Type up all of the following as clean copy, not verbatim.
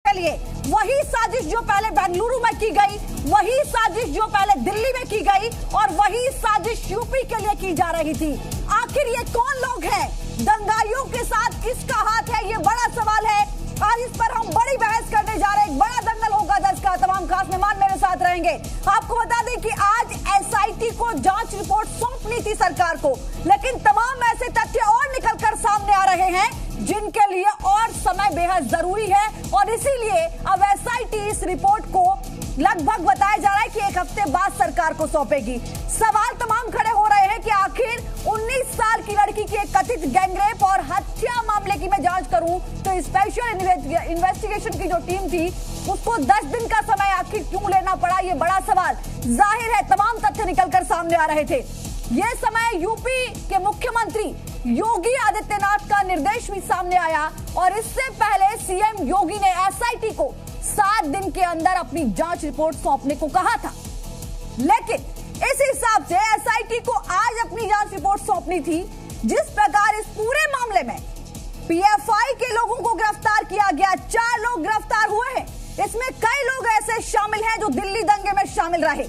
के लिए वही साजिश जो पहले बेंगलुरु में की गई, वही साजिश जो पहले दिल्ली में की गई और वही साजिश यूपी के लिए की जा रही थी। आखिर ये कौन लोग हैं? दंगाइयों के साथ किसका हाथ है? ये बड़ा सवाल है। आज इस पर हम बड़ी बहस करने जा रहे हैं। एक बड़ा दंगल होगा 10 का। तमाम खास मेहमान मेरे साथ रहेंगे। आपको बता दें कि आज एसआईटी को जांच रिपोर्ट सौंपनी थी सरकार को, लेकिन तमाम ऐसे तथ्य और निकलकर सामने आ रहे हैं जिनके लिए और समय बेहद जरूरी है और इसीलिए अब एसआईटी इस रिपोर्ट को लगभग बताया जा रहा है कि एक हफ्ते बाद सरकार को सौंपेगी। सवाल तमाम खड़े हो रहे हैं कि आखिर 19 साल की लड़की की एक कथित गैंगरेप और हत्या मामले की मैं जांच करूं तो स्पेशल इन्वेस्टिगेशन की जो टीम थी उसको 10 दिन का समय आखिर क्यों लेना पड़ा? ये बड़ा सवाल। जाहिर है तमाम तथ्य निकलकर सामने आ रहे थे। यह समय यूपी के मुख्यमंत्री योगी आदित्यनाथ का निर्देश भी सामने आया और इससे पहले सीएम योगी ने एसआईटी को 7 दिन के अंदर अपनी जांच रिपोर्ट सौंपने को कहा था, लेकिन इस हिसाब से एसआईटी को आज अपनी जांच रिपोर्ट सौंपनी थी। जिस प्रकार इस पूरे मामले में पीएफआई के लोगों को गिरफ्तार किया गया, 4 लोग गिरफ्तार हुए हैं, इसमें कई लोग ऐसे शामिल हैं जो दिल्ली दंगे में शामिल रहे।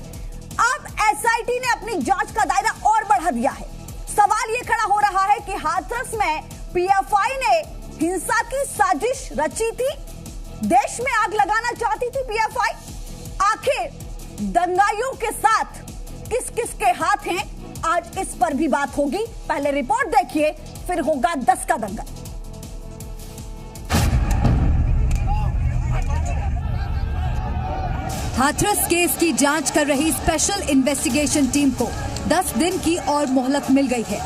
अब एसआईटी ने अपनी जांच का दायरा और बढ़ा दिया है। सवाल यह खड़ा हो रहा है कि हाथरस में पीएफआई ने हिंसा की साजिश रची थी, देश में आग लगाना चाहती थी पीएफआई। आखिर दंगाइयों के साथ किस किस के हाथ हैं, आज इस पर भी बात होगी। पहले रिपोर्ट देखिए, फिर होगा 10 का दंगल। हाथरस केस की जांच कर रही स्पेशल इन्वेस्टिगेशन टीम को 10 दिन की और मोहलत मिल गई है।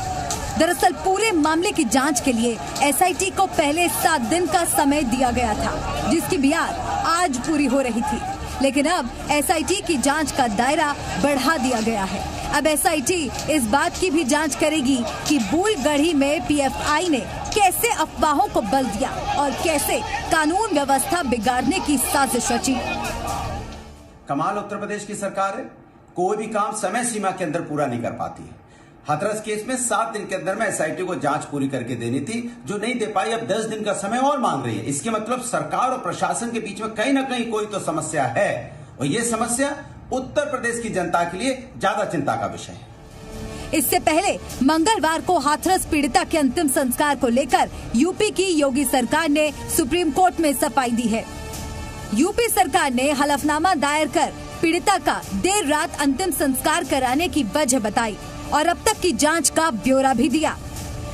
दरअसल पूरे मामले की जांच के लिए एसआईटी को पहले 7 दिन का समय दिया गया था, जिसकी मियाद आज पूरी हो रही थी। लेकिन अब एसआईटी की जांच का दायरा बढ़ा दिया गया है। अब एसआईटी इस बात की भी जांच करेगी कि बूलगढ़ी में पीएफआई ने कैसे अफवाहों को बल दिया और कैसे कानून व्यवस्था बिगाड़ने की साजिश रची। कमाल उत्तर प्रदेश की सरकार है, कोई भी काम समय सीमा के अंदर पूरा नहीं कर पाती है। हाथरस केस में 7 दिन के अंदर में एसआईटी को जांच पूरी करके देनी थी, जो नहीं दे पाई। अब 10 दिन का समय और मांग रही है। इसके मतलब सरकार और प्रशासन के बीच में कहीं ना कहीं कोई तो समस्या है और ये समस्या उत्तर प्रदेश की जनता के लिए ज्यादा चिंता का विषय है। इससे पहले मंगलवार को हाथरस पीड़िता के अंतिम संस्कार को लेकर यूपी की योगी सरकार ने सुप्रीम कोर्ट में सफाई दी है। यूपी सरकार ने हलफनामा दायर कर पीड़िता का देर रात अंतिम संस्कार कराने की वजह बताई और अब तक की जांच का ब्यौरा भी दिया।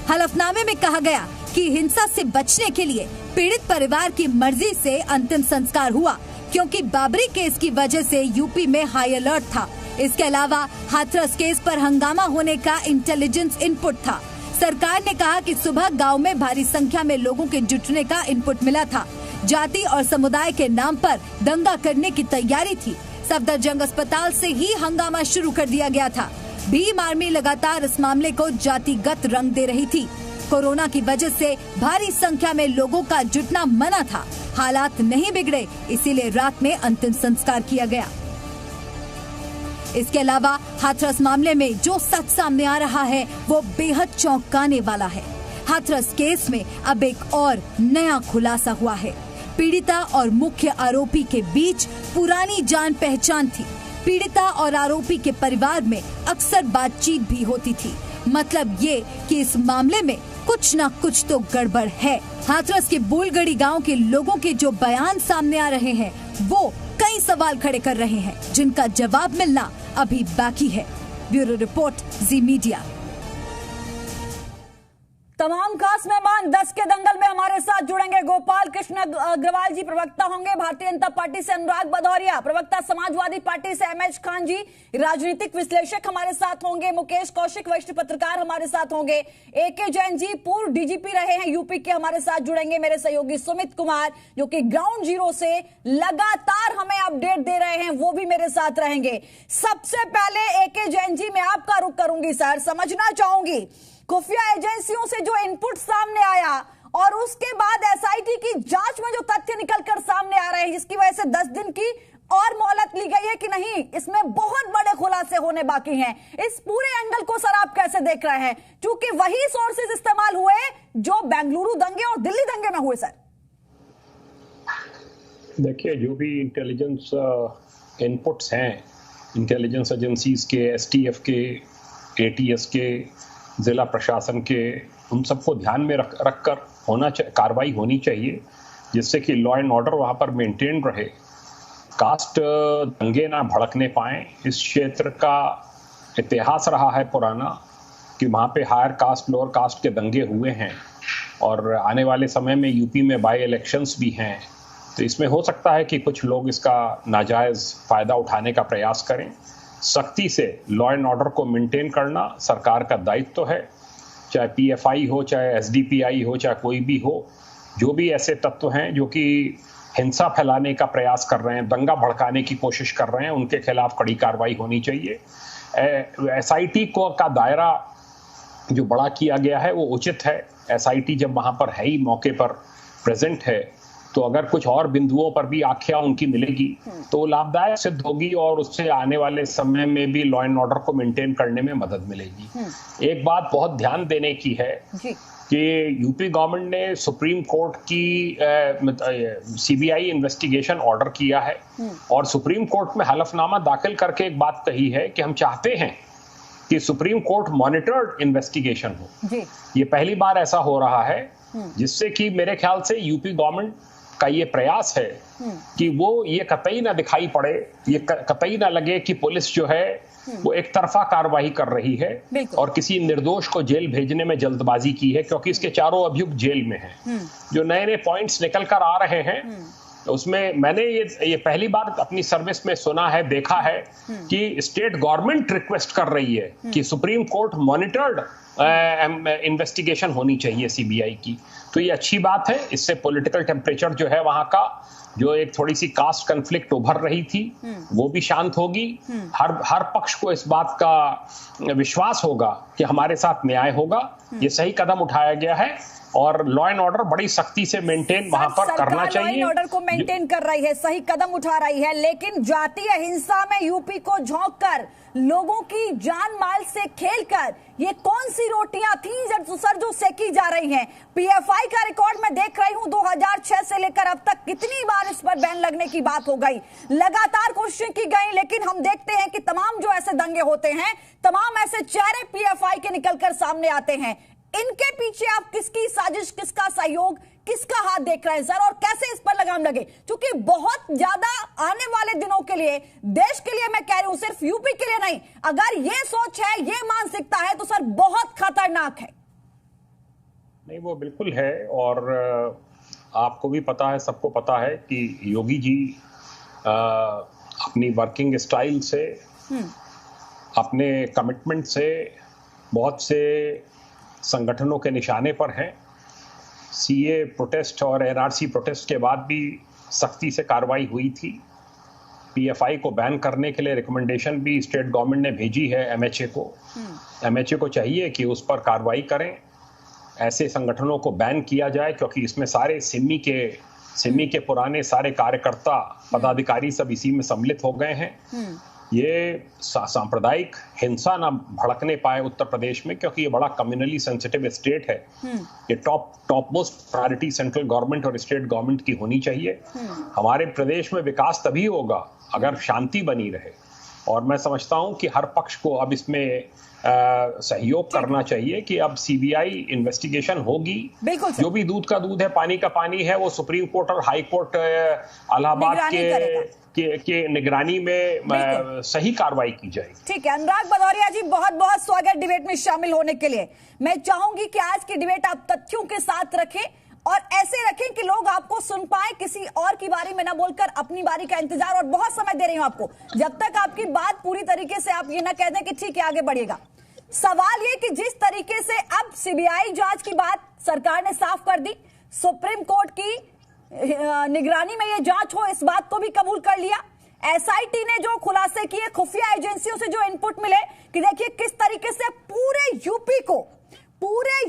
हलफनामे में कहा गया कि हिंसा से बचने के लिए पीड़ित परिवार की मर्जी से अंतिम संस्कार हुआ, क्योंकि बाबरी केस की वजह से यूपी में हाई अलर्ट था। इसके अलावा हाथरस केस पर हंगामा होने का इंटेलिजेंस इनपुट था। सरकार ने कहा कि सुबह गांव में भारी संख्या में लोगों के जुटने का इनपुट मिला था। जाति और समुदाय के नाम पर दंगा करने की तैयारी थी। सफदरजंग अस्पताल से ही हंगामा शुरू कर दिया गया था। भीम आर्मी लगातार इस मामले को जातिगत रंग दे रही थी। कोरोना की वजह से भारी संख्या में लोगों का जुटना मना था। हालात नहीं बिगड़े, इसीलिए रात में अंतिम संस्कार किया गया। इसके अलावा हाथरस मामले में जो सच सामने आ रहा है वो बेहद चौंकाने वाला है। हाथरस केस में अब एक और नया खुलासा हुआ है। पीड़िता और मुख्य आरोपी के बीच पुरानी जान पहचान थी। पीड़िता और आरोपी के परिवार में अक्सर बातचीत भी होती थी। मतलब ये कि इस मामले में कुछ न कुछ तो गड़बड़ है। हाथरस के बूलगढ़ी गांव के लोगों के जो बयान सामने आ रहे हैं वो कई सवाल खड़े कर रहे हैं, जिनका जवाब मिलना अभी बाकी है। ब्यूरो रिपोर्ट, जी मीडिया। तमाम खास मेहमान 10 के दंगल में हमारे साथ जुड़ेंगे। गोपाल कृष्ण अग्रवाल जी प्रवक्ता होंगे भारतीय जनता पार्टी से, अनुराग भदौरिया प्रवक्ता समाजवादी पार्टी से, एमएच खान जी राजनीतिक विश्लेषक हमारे साथ होंगे, मुकेश कौशिक वरिष्ठ पत्रकार हमारे साथ होंगे, एके जैन जी पूर्व डीजीपी रहे हैं यूपी के, हमारे साथ जुड़ेंगे। मेरे सहयोगी सुमित कुमार जो कि ग्राउंड जीरो से लगातार हमें अपडेट दे रहे हैं, वो भी मेरे साथ रहेंगे। सबसे पहले एके जैन जी मैं आपका रुख करूंगी सर, समझना चाहूंगी खुफिया एजेंसियों से जो इनपुट सामने आया और उसके बाद एसआईटी की जांच में जो तथ्य निकलकर सामने आ रहे हैं, जिसकी वजह से 10 दिन की और मोहलत ली गई है कि नहीं, इसमें बहुत बड़े खुलासे होने बाकी हैं। इस पूरे एंगल को सर आप कैसे देख रहे हैं, क्योंकि वही सोर्सेज इस्तेमाल हुए जो बेंगलुरु दंगे और दिल्ली दंगे में हुए सर। देखिए, जो भी इंटेलिजेंस इनपुट्स हैं इंटेलिजेंस एजेंसीज के, एसटीएफ के, एटीएस के, जिला प्रशासन के, उन सबको ध्यान में रखकर कार्रवाई होनी चाहिए, जिससे कि लॉ एंड ऑर्डर वहाँ पर मेंटेन रहे, कास्ट दंगे ना भड़कने पाएं। इस क्षेत्र का इतिहास रहा है पुराना कि वहाँ पे हायर कास्ट लोअर कास्ट के दंगे हुए हैं, और आने वाले समय में यूपी में बाई इलेक्शंस भी हैं, तो इसमें हो सकता है कि कुछ लोग इसका नाजायज़ फ़ायदा उठाने का प्रयास करें। सख्ती से लॉ एंड ऑर्डर को मेंटेन करना सरकार का दायित्व तो है, चाहे पीएफआई हो, चाहे एसडीपीआई हो, चाहे कोई भी हो। जो भी ऐसे तत्व हैं जो कि हिंसा फैलाने का प्रयास कर रहे हैं, दंगा भड़काने की कोशिश कर रहे हैं, उनके खिलाफ कड़ी कार्रवाई होनी चाहिए। एसआईटी को का दायरा जो बड़ा किया गया है वो उचित है। एसआईटी जब वहाँ पर है ही, मौके पर प्रेजेंट है, तो अगर कुछ और बिंदुओं पर भी आख्या उनकी मिलेगी तो लाभदायक सिद्ध होगी और उससे आने वाले समय में भी लॉ एंड ऑर्डर को मेंटेन करने में मदद मिलेगी। एक बात बहुत ध्यान देने की है कि यूपी गवर्नमेंट ने सुप्रीम कोर्ट की सीबीआई इन्वेस्टिगेशन ऑर्डर किया है और सुप्रीम कोर्ट में हलफनामा दाखिल करके एक बात कही है कि हम चाहते हैं कि सुप्रीम कोर्ट मॉनिटर्ड इन्वेस्टिगेशन हो। ये पहली बार ऐसा हो रहा है, जिससे कि मेरे ख्याल से यूपी गवर्नमेंट का ये प्रयास है कि वो ये कतई ना दिखाई पड़े, ये कतई ना लगे कि पुलिस जो है वो एक तरफा कार्रवाई कर रही है और किसी निर्दोष को जेल भेजने में जल्दबाजी की है, क्योंकि इसके चारों अभियुक्त जेल में हैं। जो नए नए पॉइंट्स निकल कर आ रहे हैं उसमें मैंने ये पहली बार अपनी सर्विस में सुना है, देखा है कि स्टेट गवर्नमेंट रिक्वेस्ट कर रही है कि सुप्रीम कोर्ट मॉनिटर्ड इन्वेस्टिगेशन होनी चाहिए सीबीआई की। तो ये अच्छी बात है, इससे पॉलिटिकल टेम्परेचर जो है वहां का, जो एक थोड़ी सी कास्ट कन्फ्लिक्ट उभर रही थी, वो भी शांत होगी। हर पक्ष को इस बात का विश्वास होगा कि हमारे साथ न्याय होगा। ये सही कदम उठाया गया है और लॉ एंड ऑर्डर बड़ी सख्ती से मेंटेन वहां पर करना चाहिए। लॉ एंड ऑर्डर को मेंटेन कर रही है, सही कदम उठा रही है, लेकिन जातीय हिंसा में यूपी को झोंककर, लोगों की जान माल से खेलकर ये कौन सी रोटियां थी सर जो सेकी जा रही हैं? पीएफआई का रिकॉर्ड मैं देख रही हूं, 2006 से लेकर अब तक कितनी बार इस पर बैन लगने की बात हो गई, लगातार कोशिशें की गई, लेकिन हम देखते हैं कि तमाम जो ऐसे दंगे होते हैं, तमाम ऐसे चेहरे पीएफआई के निकलकर सामने आते हैं। इनके पीछे आप किसकी साजिश, किसका सहयोग, किसका हाथ देख रहे हैं सर, और कैसे इस पर लगाम लगे? क्योंकि बहुत ज्यादा आने वाले दिनों के लिए, देश के लिए मैं कह रही हूं, सिर्फ यूपी के लिए नहीं, अगर ये सोच है, ये मानसिकता है तो सर बहुत खतरनाक है। नहीं, वो बिल्कुल है, और आपको भी पता है, सबको पता है कि योगी जी अपनी वर्किंग स्टाइल से, अपने कमिटमेंट से बहुत से संगठनों के निशाने पर हैं। सीए प्रोटेस्ट और एनआरसी प्रोटेस्ट के बाद भी सख्ती से कार्रवाई हुई थी। पीएफआई को बैन करने के लिए रिकमेंडेशन भी स्टेट गवर्नमेंट ने भेजी है एमएचए को। एमएचए को चाहिए कि उस पर कार्रवाई करें, ऐसे संगठनों को बैन किया जाए, क्योंकि इसमें सारे सिमी के पुराने सारे कार्यकर्ता, पदाधिकारी सब इसी में सम्मिलित हो गए हैं। ये सांप्रदायिक हिंसा ना भड़कने पाए उत्तर प्रदेश में, क्योंकि ये बड़ा कम्युनली सेंसिटिव स्टेट है। ये top most priority central government और स्टेट गवर्नमेंट की होनी चाहिए। हमारे प्रदेश में विकास तभी होगा अगर शांति बनी रहे, और मैं समझता हूं कि हर पक्ष को अब इसमें सहयोग करना चाहिए कि अब सीबीआई इन्वेस्टिगेशन होगी। जो भी दूध का दूध है, पानी का पानी है, वो सुप्रीम कोर्ट और हाई कोर्ट इलाहाबाद के निगरानी में सही कार्रवाई की जाएगी। ठीक है, अनुराग भदौरिया जी, बहुत बहुत स्वागत डिबेट में शामिल होने के लिए। मैं चाहूंगी कि आज की डिबेट आप तथ्यों के साथ रखें और ऐसे रखें कि लोग आपको सुन पाए, किसी और की बारी में ना बोलकर अपनी बारी का इंतजार। और बहुत समय दे रही हूं आपको, जब तक आपकी बात पूरी तरीके से आप ये ना कह दें कि ठीक है आगे बढ़िएगा। सवाल ये कि जिस तरीके से अब सीबीआई जांच की बात सरकार ने साफ कर दी, सुप्रीम कोर्ट की निगरानी में ये जांच हो, इस बात को भी कबूल कर लिया। एसआईटी ने जो खुलासे किए, खुफिया एजेंसियों से जो इनपुट मिले कि देखिए किस तरीके से पूरे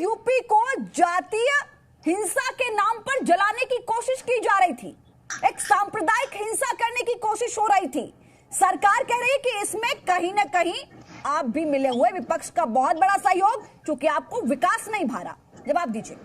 यूपी को जातीय हिंसा के नाम पर जलाने की कोशिश की जा रही थी, एक सांप्रदायिक हिंसा करने की कोशिश हो रही थी। सरकार कह रही है कि इसमें कहीं ना कहीं आप भी मिले हुए, विपक्ष का बहुत बड़ा सहयोग, क्योंकि आपको विकास नहीं भा रहा। जवाब दीजिए।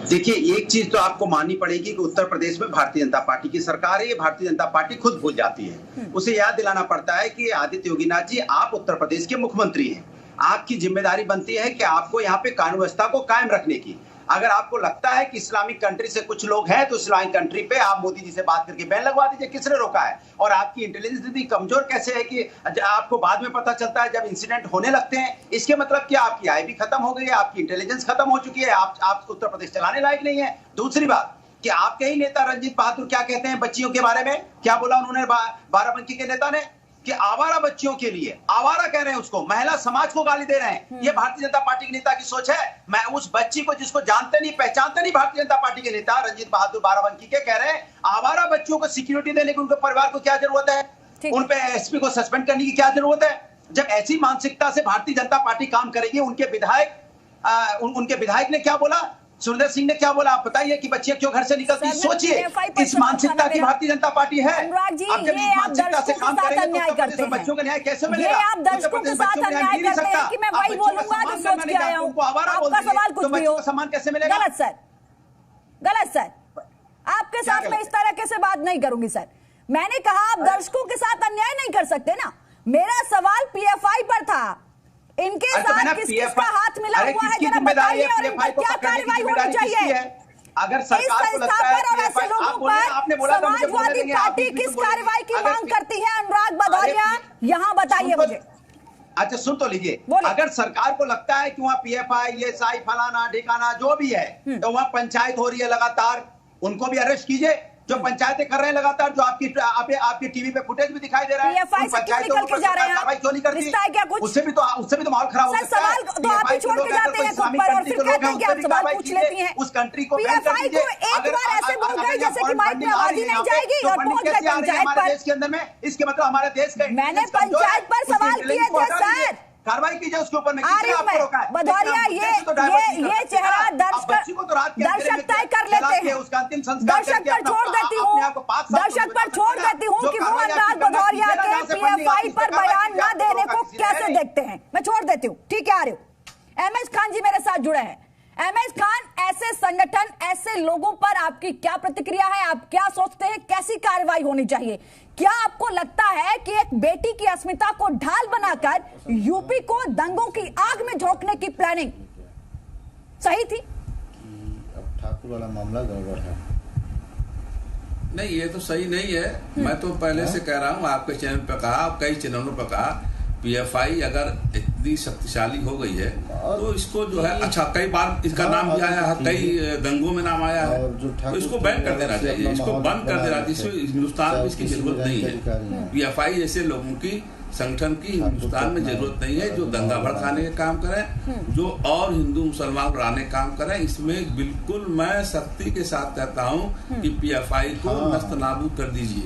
देखिए, एक चीज तो आपको माननी पड़ेगी कि उत्तर प्रदेश में भारतीय जनता पार्टी की सरकार है। ये भारतीय जनता पार्टी खुद भूल जाती है। उसे याद दिलाना पड़ता है कि आदित्य योगीनाथ जी, आप उत्तर प्रदेश के मुख्यमंत्री हैं। आपकी जिम्मेदारी बनती है कि आपको यहाँ पे कानून व्यवस्था को कायम रखने की। अगर आपको लगता है कि इस्लामिक कंट्री से कुछ लोग हैं, तो इस्लामिक कंट्री पे आप मोदी जी से बात करके बैन लगवा दीजिए। किसने रोका है? और आपकी इंटेलिजेंस इतनी कमजोर कैसे है कि आपको बाद में पता चलता है जब इंसिडेंट होने लगते हैं? इसके मतलब क्या आपकी आय भी खत्म हो गई है, आपकी इंटेलिजेंस खत्म हो चुकी है, आप उत्तर प्रदेश चलाने लायक नहीं है। दूसरी बात कि आपके ही नेता रंजीत बहादुर क्या कहते हैं बच्चियों के बारे में? क्या बोला उन्होंने बाराबंकी के नेता ने? कि आवारा बच्चियों के लिए आवारा कह रहे हैं, उसको महिला समाज को गाली दे रहे हैं। ये भारतीय जनता पार्टी के नेता की सोच है। मैं उस बच्ची को, जिसको जानते नहीं पहचानते नहीं, भारतीय जनता पार्टी के नेता रंजीत बहादुर बाराबंकी के कह रहे हैं आवारा बच्चियों को सिक्योरिटी देने की उनके परिवार को क्या जरूरत है? उन पे एसपी को सस्पेंड करने की क्या जरूरत है? जब ऐसी मानसिकता से भारतीय जनता पार्टी काम करेगी, उनके विधायक ने क्या बोला, सुरेंद्र सिंह ने क्या बोला, आप बताइए कि बच्चियां क्यों घर से निकलती? सोचिए, इस मानसिकता की भारतीय जनता पार्टी है। अनुराग जी, अब जब इस मानसिकता से काम करेंगे तो बच्चों का न्याय कैसे मिलेगा? ये आप दर्शकों के साथ अन्याय करते हैं कि मैं वही बोलूंगा जो सोच के आया हूं। आपका सवाल कुछ भी हो, सम्मान कैसे मिलेगा? गलत सर, गलत सर। आपके साथ मैं इस तरह से बात नहीं करूंगी सर। मैंने कहा आप दर्शकों के साथ अन्याय नहीं कर सकते ना। मेरा सवाल पीएफआई पर था। इनके साथ किसका हाथ मिला हुआ है जरा बताइए, और इन पर क्या कार्रवाई होनी चाहिए? अगर सरकार को लगता है और ऐसे लोगों पर समाजवादी पार्टी किस कार्रवाई की मांग करती है? अनुराग भदौरिया, यहाँ बताइए मुझे। अच्छा सुन तो लीजिए, अगर सरकार को लगता है कि वहाँ पीएफआई, एएसआई, फलाना ढिकाना जो भी है, तो वहाँ पंचायत हो रही है लगातार, उनको भी अरेस्ट कीजिए। जो पंचायतें कर रहे हैं लगातार, जो आपकी टीवी पे फुटेज भी दिखाई दे रहा है, निकल के जा रहे हैं, कार्रवाई क्यों नहीं करती? क्या कुछ? उससे भी तो माहौल खराब हो सकता है। सवाल तो आप ही छोड़ के जाते हैं खुद पर, और फिर कहते हैं कि आप सवाल पूछ लेती हैं। उस कंट्री को पीएफआई को एक बार ऐसे बोल गए जैसे कि माइक में आवाज ही नहीं जाएगी, और पहुंच गए पंचायत पर। देश के अंदर में, इसके मतलब हमारे देश का मैंने पंचायत पर सवाल किए थे सर। कार्रवाई कीजिए उसके ऊपर में। भदौरिया, ये चेहरा दर्शक तय कर लेते हैं। दर्शक पर छोड़ देती हूँ कि वो अनुराग भदौरिया के पीएफआई पर बयान न देने को कैसे देखते हैं। मैं छोड़ देती हूँ, ठीक है। आ रही हूँ। एमएस खान जी मेरे साथ जुड़े हैं। एमएस खान, ऐसे संगठन, ऐसे लोगों पर आपकी क्या प्रतिक्रिया है? आप क्या सोचते हैं, कैसी कार्रवाई होनी चाहिए? क्या आपको लगता है कि एक बेटी की अस्मिता को ढाल बनाकर यूपी को दंगों की आग में झोंकने की प्लानिंग सही थी? अब ठाकुर वाला मामला गड़बड़ है। नहीं, ये तो सही नहीं है। मैं तो पहले से कह रहा हूँ, आपके चैनल पर कहा, कई चैनलों पर कहा, पीएफआई अगर इतनी शक्तिशाली हो गई है तो इसको जो है, अच्छा कई बार इसका नाम भी आया है, कई दंगों में नाम आया है, तो इसको बैन कर देना चाहिए, इसको बंद कर देना चाहिए। हिंदुस्तान में इसकी जरूरत नहीं है। पीएफआई जैसे लोगों की संगठन की हिंदुस्तान में जरूरत नहीं है, जो दंगा भड़काने का काम करें, जो और हिंदू मुसलमान लड़ाने का काम करें। इसमें बिल्कुल मैं सख्ती के साथ कहता हूँ कि पीएफआई को नस्त नाबूद कर दीजिए।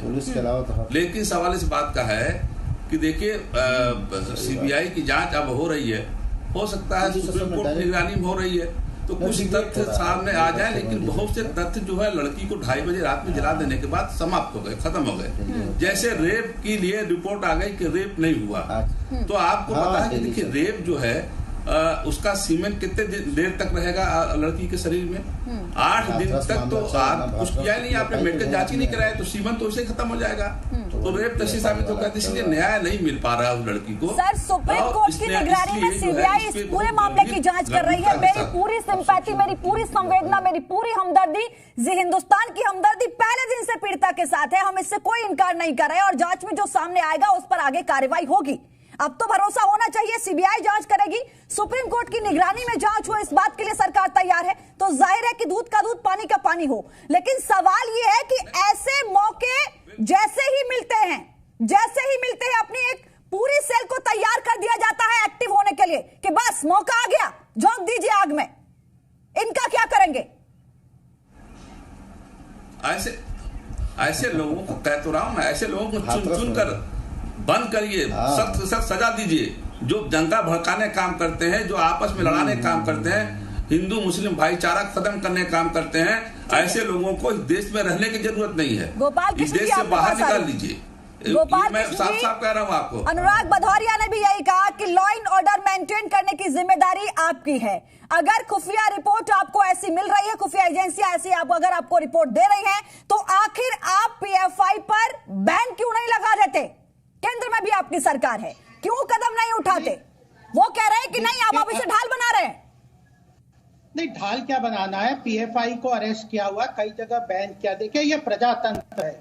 लेकिन सवाल इस बात का है कि देखिए, सीबीआई की जांच अब हो रही है, हो सकता है सुप्रीम कोर्ट की निगरानी में हो रही है, तो कुछ तथ्य सामने आ जाए, लेकिन बहुत से तथ्य जो है लड़की को 2:30 बजे रात में जला देने के बाद समाप्त हो गए, खत्म हो गए। जैसे रेप के लिए रिपोर्ट आ गई कि रेप नहीं हुआ, तो आपको पता है कि देखिए रेप जो है उसका सीमेंट कितने देर तक रहेगा लड़की के शरीर में? 8 दिन तक तो आप कुछ किया नहीं, आपने मेडिकल जांच ही नहीं कराया, तो सीमेंट तो उसे खत्म हो जाएगा, तो रेप तशी साबित होगा। इसलिए न्याय नहीं मिल पा रहा उस लड़की को। सर, सुप्रीम कोर्ट की निगरानी में सीबीआई इस पूरे मामले की जांच कर रही है। मेरी पूरी सिंपैथी, मेरी पूरी संवेदना, मेरी पूरी हमदर्दी, हिंदुस्तान की हमदर्दी पहले दिन से पीड़िता के साथ है। हम इससे कोई इनकार नहीं कर रहे, और जांच में जो सामने आएगा उस पर आगे कार्रवाई होगी। अब तो भरोसा होना चाहिए, सीबीआई जांच करेगी, सुप्रीम कोर्ट की निगरानी में जांच हो, इस बात के लिए सरकार तैयार है। तो जाहिर है कि दूध का दूध, पानी का पानी हो। लेकिन सवाल यह है कि ऐसे मौके जैसे ही मिलते हैं अपनी एक पूरी सेल को तैयार कर दिया जाता है एक्टिव होने के लिए, कि बस मौका आ गया, झोंक दीजिए आग में। इनका क्या करेंगे? ऐसे लोगों को कह तो रहा हूं मैं, ऐसे लोगों को चुन कर बंद करिए, सख्त सख्त सजा दीजिए। जो दंगा भड़काने काम करते हैं, जो आपस में लड़ाने काम करते हैं, हिंदू मुस्लिम भाईचारा खत्म करने काम करते हैं, ऐसे लोगों को इस देश में रहने की जरूरत नहीं है। इस देश से बाहर निकाल दीजिए। गोपाल मैं कृष्ण साफ जी, साफ कह रहा हूँ आपको। अनुराग भदौरिया ने भी यही कहा कि लॉ एंड ऑर्डर मेंटेन करने की जिम्मेदारी आपकी है। अगर खुफिया रिपोर्ट आपको ऐसी मिल रही है, खुफिया एजेंसियां ऐसी अगर आपको रिपोर्ट दे रही हैं, तो आखिर आप पीएफआई पर बैन क्यों नहीं लगा देते? केंद्र में भी आपकी सरकार है, क्यों कदम नहीं उठाते? वो कह रहे हैं कि नहीं, आप इसे ढाल बना रहे हैं। नहीं, ढाल क्या बनाना है? पीएफआई को अरेस्ट किया हुआ, कई जगह बैन किया। देखिए, ये प्रजातंत्र है।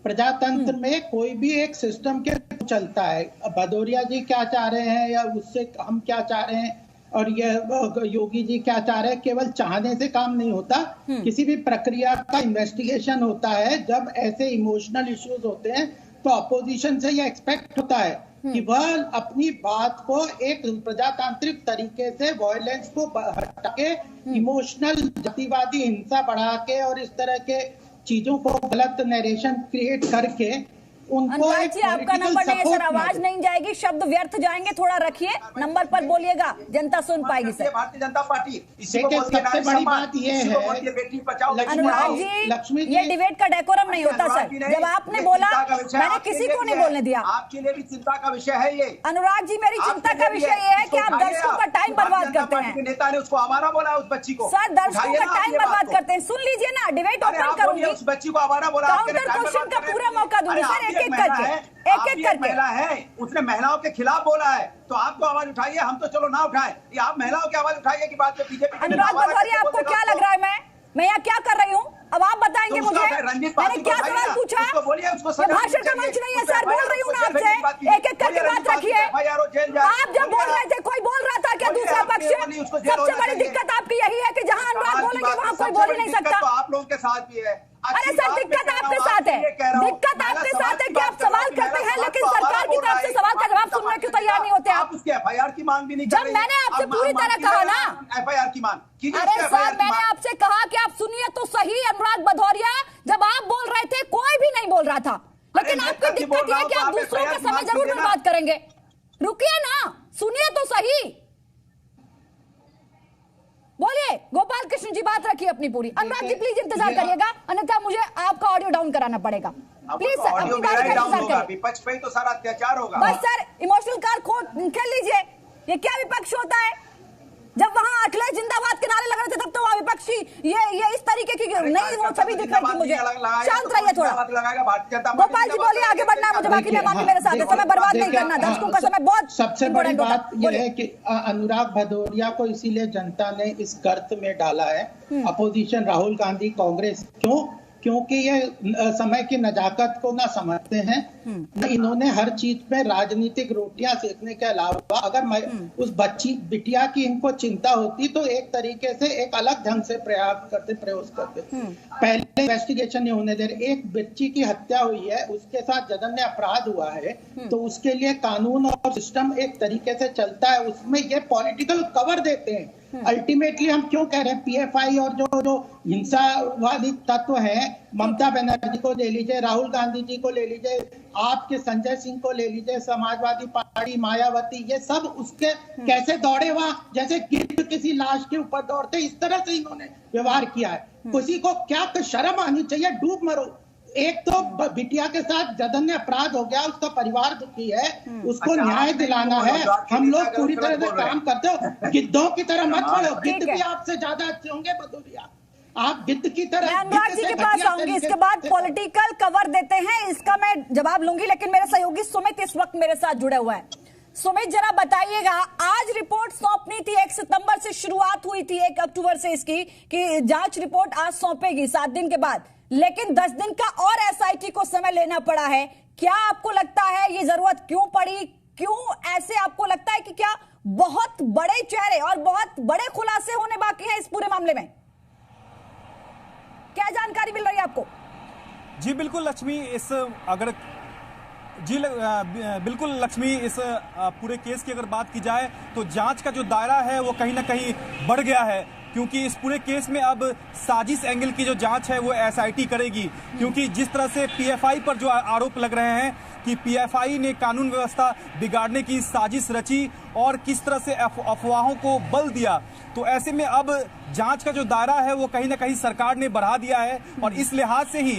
प्रजातंत्र में कोई भी एक सिस्टम के चलता है। भदौरिया जी क्या चाह रहे हैं या उससे हम क्या चाह रहे हैं और ये योगी जी क्या चाह रहे हैं, केवल चाहने से काम नहीं होता। किसी भी प्रक्रिया का इन्वेस्टिगेशन होता है। जब ऐसे इमोशनल इश्यूज होते हैं तो अपोजिशन से ये एक्सपेक्ट होता है कि वह अपनी बात को एक प्रजातांत्रिक तरीके से वायलेंस को हटा के, इमोशनल जातिवादी हिंसा बढ़ा के और इस तरह के चीजों को गलत नरेशन क्रिएट करके उनको अनुराग जी, आपका नंबर नहीं है सर, आवाज नहीं जाएगी, शब्द व्यर्थ जाएंगे, थोड़ा रखिए, नंबर पर बोलिएगा, जनता सुन पाएगी सर। भारतीय जनता पार्टी सबसे बड़ी बात ये है अनुराग जी, ये डिबेट का डेकोरम नहीं होता सर। जब आपने बोला, मैंने किसी को नहीं बोलने दिया। आपके लिए भी चिंता का विषय है ये। अनुराग जी, मेरी चिंता का विषय ये है कि आप दर्शकों का टाइम बर्बाद करते हैं। नेता ने उसको आवारा बोला, उस बच्ची को। सर, दर्शकों का टाइम बर्बाद करते हैं। सुन लीजिए ना, डिबेट ओपन करूंगी, उस बच्ची को आवारा बोला, काउंटर क्वेश्चन का पूरा मौका दूंगी सर, एक एक करके महिला है, उसने महिलाओं के खिलाफ बोला है, तो आप तो आवाज उठाइए, हम तो चलो ना उठाए, ये आप महिलाओं की आवाज उठाइए कि बात में बीजेपी। अनुराग भदौरिया, आपको क्या लग रहा है मैं यहाँ क्या कर रही हूँ? अब आप बताएंगे मुझे। मैंने क्या सवाल पूछा? भाषण का मंच नहीं है सर, बोल रही हूँ ना आपसे, एक एक करके बात रखिए। आप जब बोल रहे थे, कोई बोल रहा था क्या दूसरा पक्ष? सबसे बड़ी दिक्कत आपकी यही है कि जहाँ अनुराग बोलेंगे वहाँ कोई बोल ही नहीं सकता। आप लोगों के साथ भी है। अरे सर, दिक्कत आपके साथ है, दिक्कत आपके साथ है कि आप सवाल करते हैं लेकिन सरकार की तरफ से सवाल का जवाब सुनने के तैयार नहीं होते आप। उसकी एफआईआर की मांग भी नहीं कर जब मैंने आपसे पूरी तरह कहा ना, एफआईआर की मांग। अरे सर, मैंने आपसे कहा कि आप सुनिए तो सही। अनुराग भदौरिया, जब आप बोल रहे थे कोई भी नहीं बोल रहा था, लेकिन आपकी दिक्कत यह है कि आप दूसरों का समय जरूर बर्बाद करेंगे। रुकिए ना, सुनिए तो सही, बोलिए। गोपाल कृष्ण जी, बात रखिए अपनी पूरी। अनुराग जी प्लीज इंतजार करिएगा, अन्यथा मुझे आपका ऑडियो डाउन कराना पड़ेगा। प्लीज सर, अपनी बात का इंतजार करिए। विपक्ष पे तो सारा अत्याचार होगा। बस सर, इमोशनल कार्ड खेल लीजिए। ये क्या विपक्ष होता है? जब वहां अखिलेश जिंदाबाद के नारे लग रहे थे तब तो वहां विपक्षी ये इस तरीके की नहीं, वो सभी दिख रही थी मुझे। शांत रहिए थोड़ा। गोपाल जी बोलिए, आगे बढ़ना है मुझे, बाकी मेहमान मेरे साथ है, समय बर्बाद नहीं करना, दर्शकों का समय बहुत। सबसे बड़ी बात यह है कि अनुराग भदौरिया को इसीलिए जनता ने इस गर्त में डाला है, अपोजिशन राहुल गांधी, कांग्रेस। क्योंकि ये समय की नजाकत को ना समझते हैं। इन्होंने हर चीज में राजनीतिक रोटियां सेकने के अलावा, अगर उस बिटिया की इनको चिंता होती तो एक तरीके से एक अलग ढंग से प्रयास करते। पहले इन्वेस्टिगेशन नहीं होने दे रहे। एक बच्ची की हत्या हुई है, उसके साथ जघन्य अपराध हुआ है, तो उसके लिए कानून और सिस्टम एक तरीके से चलता है, उसमें ये पॉलिटिकल कवर देते हैं। अल्टीमेटली हम क्यों कह रहे हैं, पीएफआई और जो हिंसावादी तत्व हैं, ममता बनर्जी को ले लीजिए, राहुल गांधी जी को ले लीजिए, आपके संजय सिंह को ले लीजिए, समाजवादी पार्टी, मायावती, ये सब उसके कैसे दौड़े वहां, जैसे गिद्ध किसी लाश के ऊपर दौड़ते, इस तरह से इन्होंने व्यवहार किया है। किसी को क्या शर्म आनी चाहिए, डूब मरो। एक तो बिटिया के साथ जघन्य अपराध हो गया, उसका परिवार दुखी है, उसको न्याय दिलाना है। हम लोग पूरी तरह से काम करते हो, गिद्धों की तरह मत बढ़ो। गिद्ध भी आपसे ज्यादा अच्छे होंगे भदौरिया, आप गिद्ध की तरह। मैं अनुराग जी के पास आऊंगी, इसके बाद पॉलिटिकल कवर देते हैं, इसका मैं जवाब लूंगी, लेकिन मेरे सहयोगी सुमित इस वक्त मेरे साथ जुड़े हुए हैं। सुमित, जरा बताइएगा, आज रिपोर्ट सौंपनी थी, 1 सितंबर से शुरुआत हुई थी, 1 अक्टूबर से इसकी कि जांच रिपोर्ट आज सौंपेगी 7 दिन के बाद, लेकिन 10 दिन का और एसआईटी को समय लेना पड़ा है। क्या आपको लगता है ये जरूरत क्यों पड़ी? क्यों ऐसे आपको लगता है कि क्या बहुत बड़े चेहरे और बहुत बड़े खुलासे होने बाकी हैं इस पूरे मामले में? क्या जानकारी मिल रही है आपको? जी बिल्कुल लक्ष्मी, बिल्कुल लक्ष्मी, इस पूरे केस की अगर बात की जाए तो जांच का जो दायरा है वो कहीं ना कहीं बढ़ गया है, क्योंकि इस पूरे केस में अब साजिश एंगल की जो जांच है वो एसआईटी करेगी। क्योंकि जिस तरह से पीएफआई पर जो आरोप लग रहे हैं कि पीएफआई ने कानून व्यवस्था बिगाड़ने की साजिश रची और किस तरह से अफवाहों को बल दिया, तो ऐसे में अब जांच का जो दायरा है वो कहीं ना कहीं सरकार ने बढ़ा दिया है और इस लिहाज से ही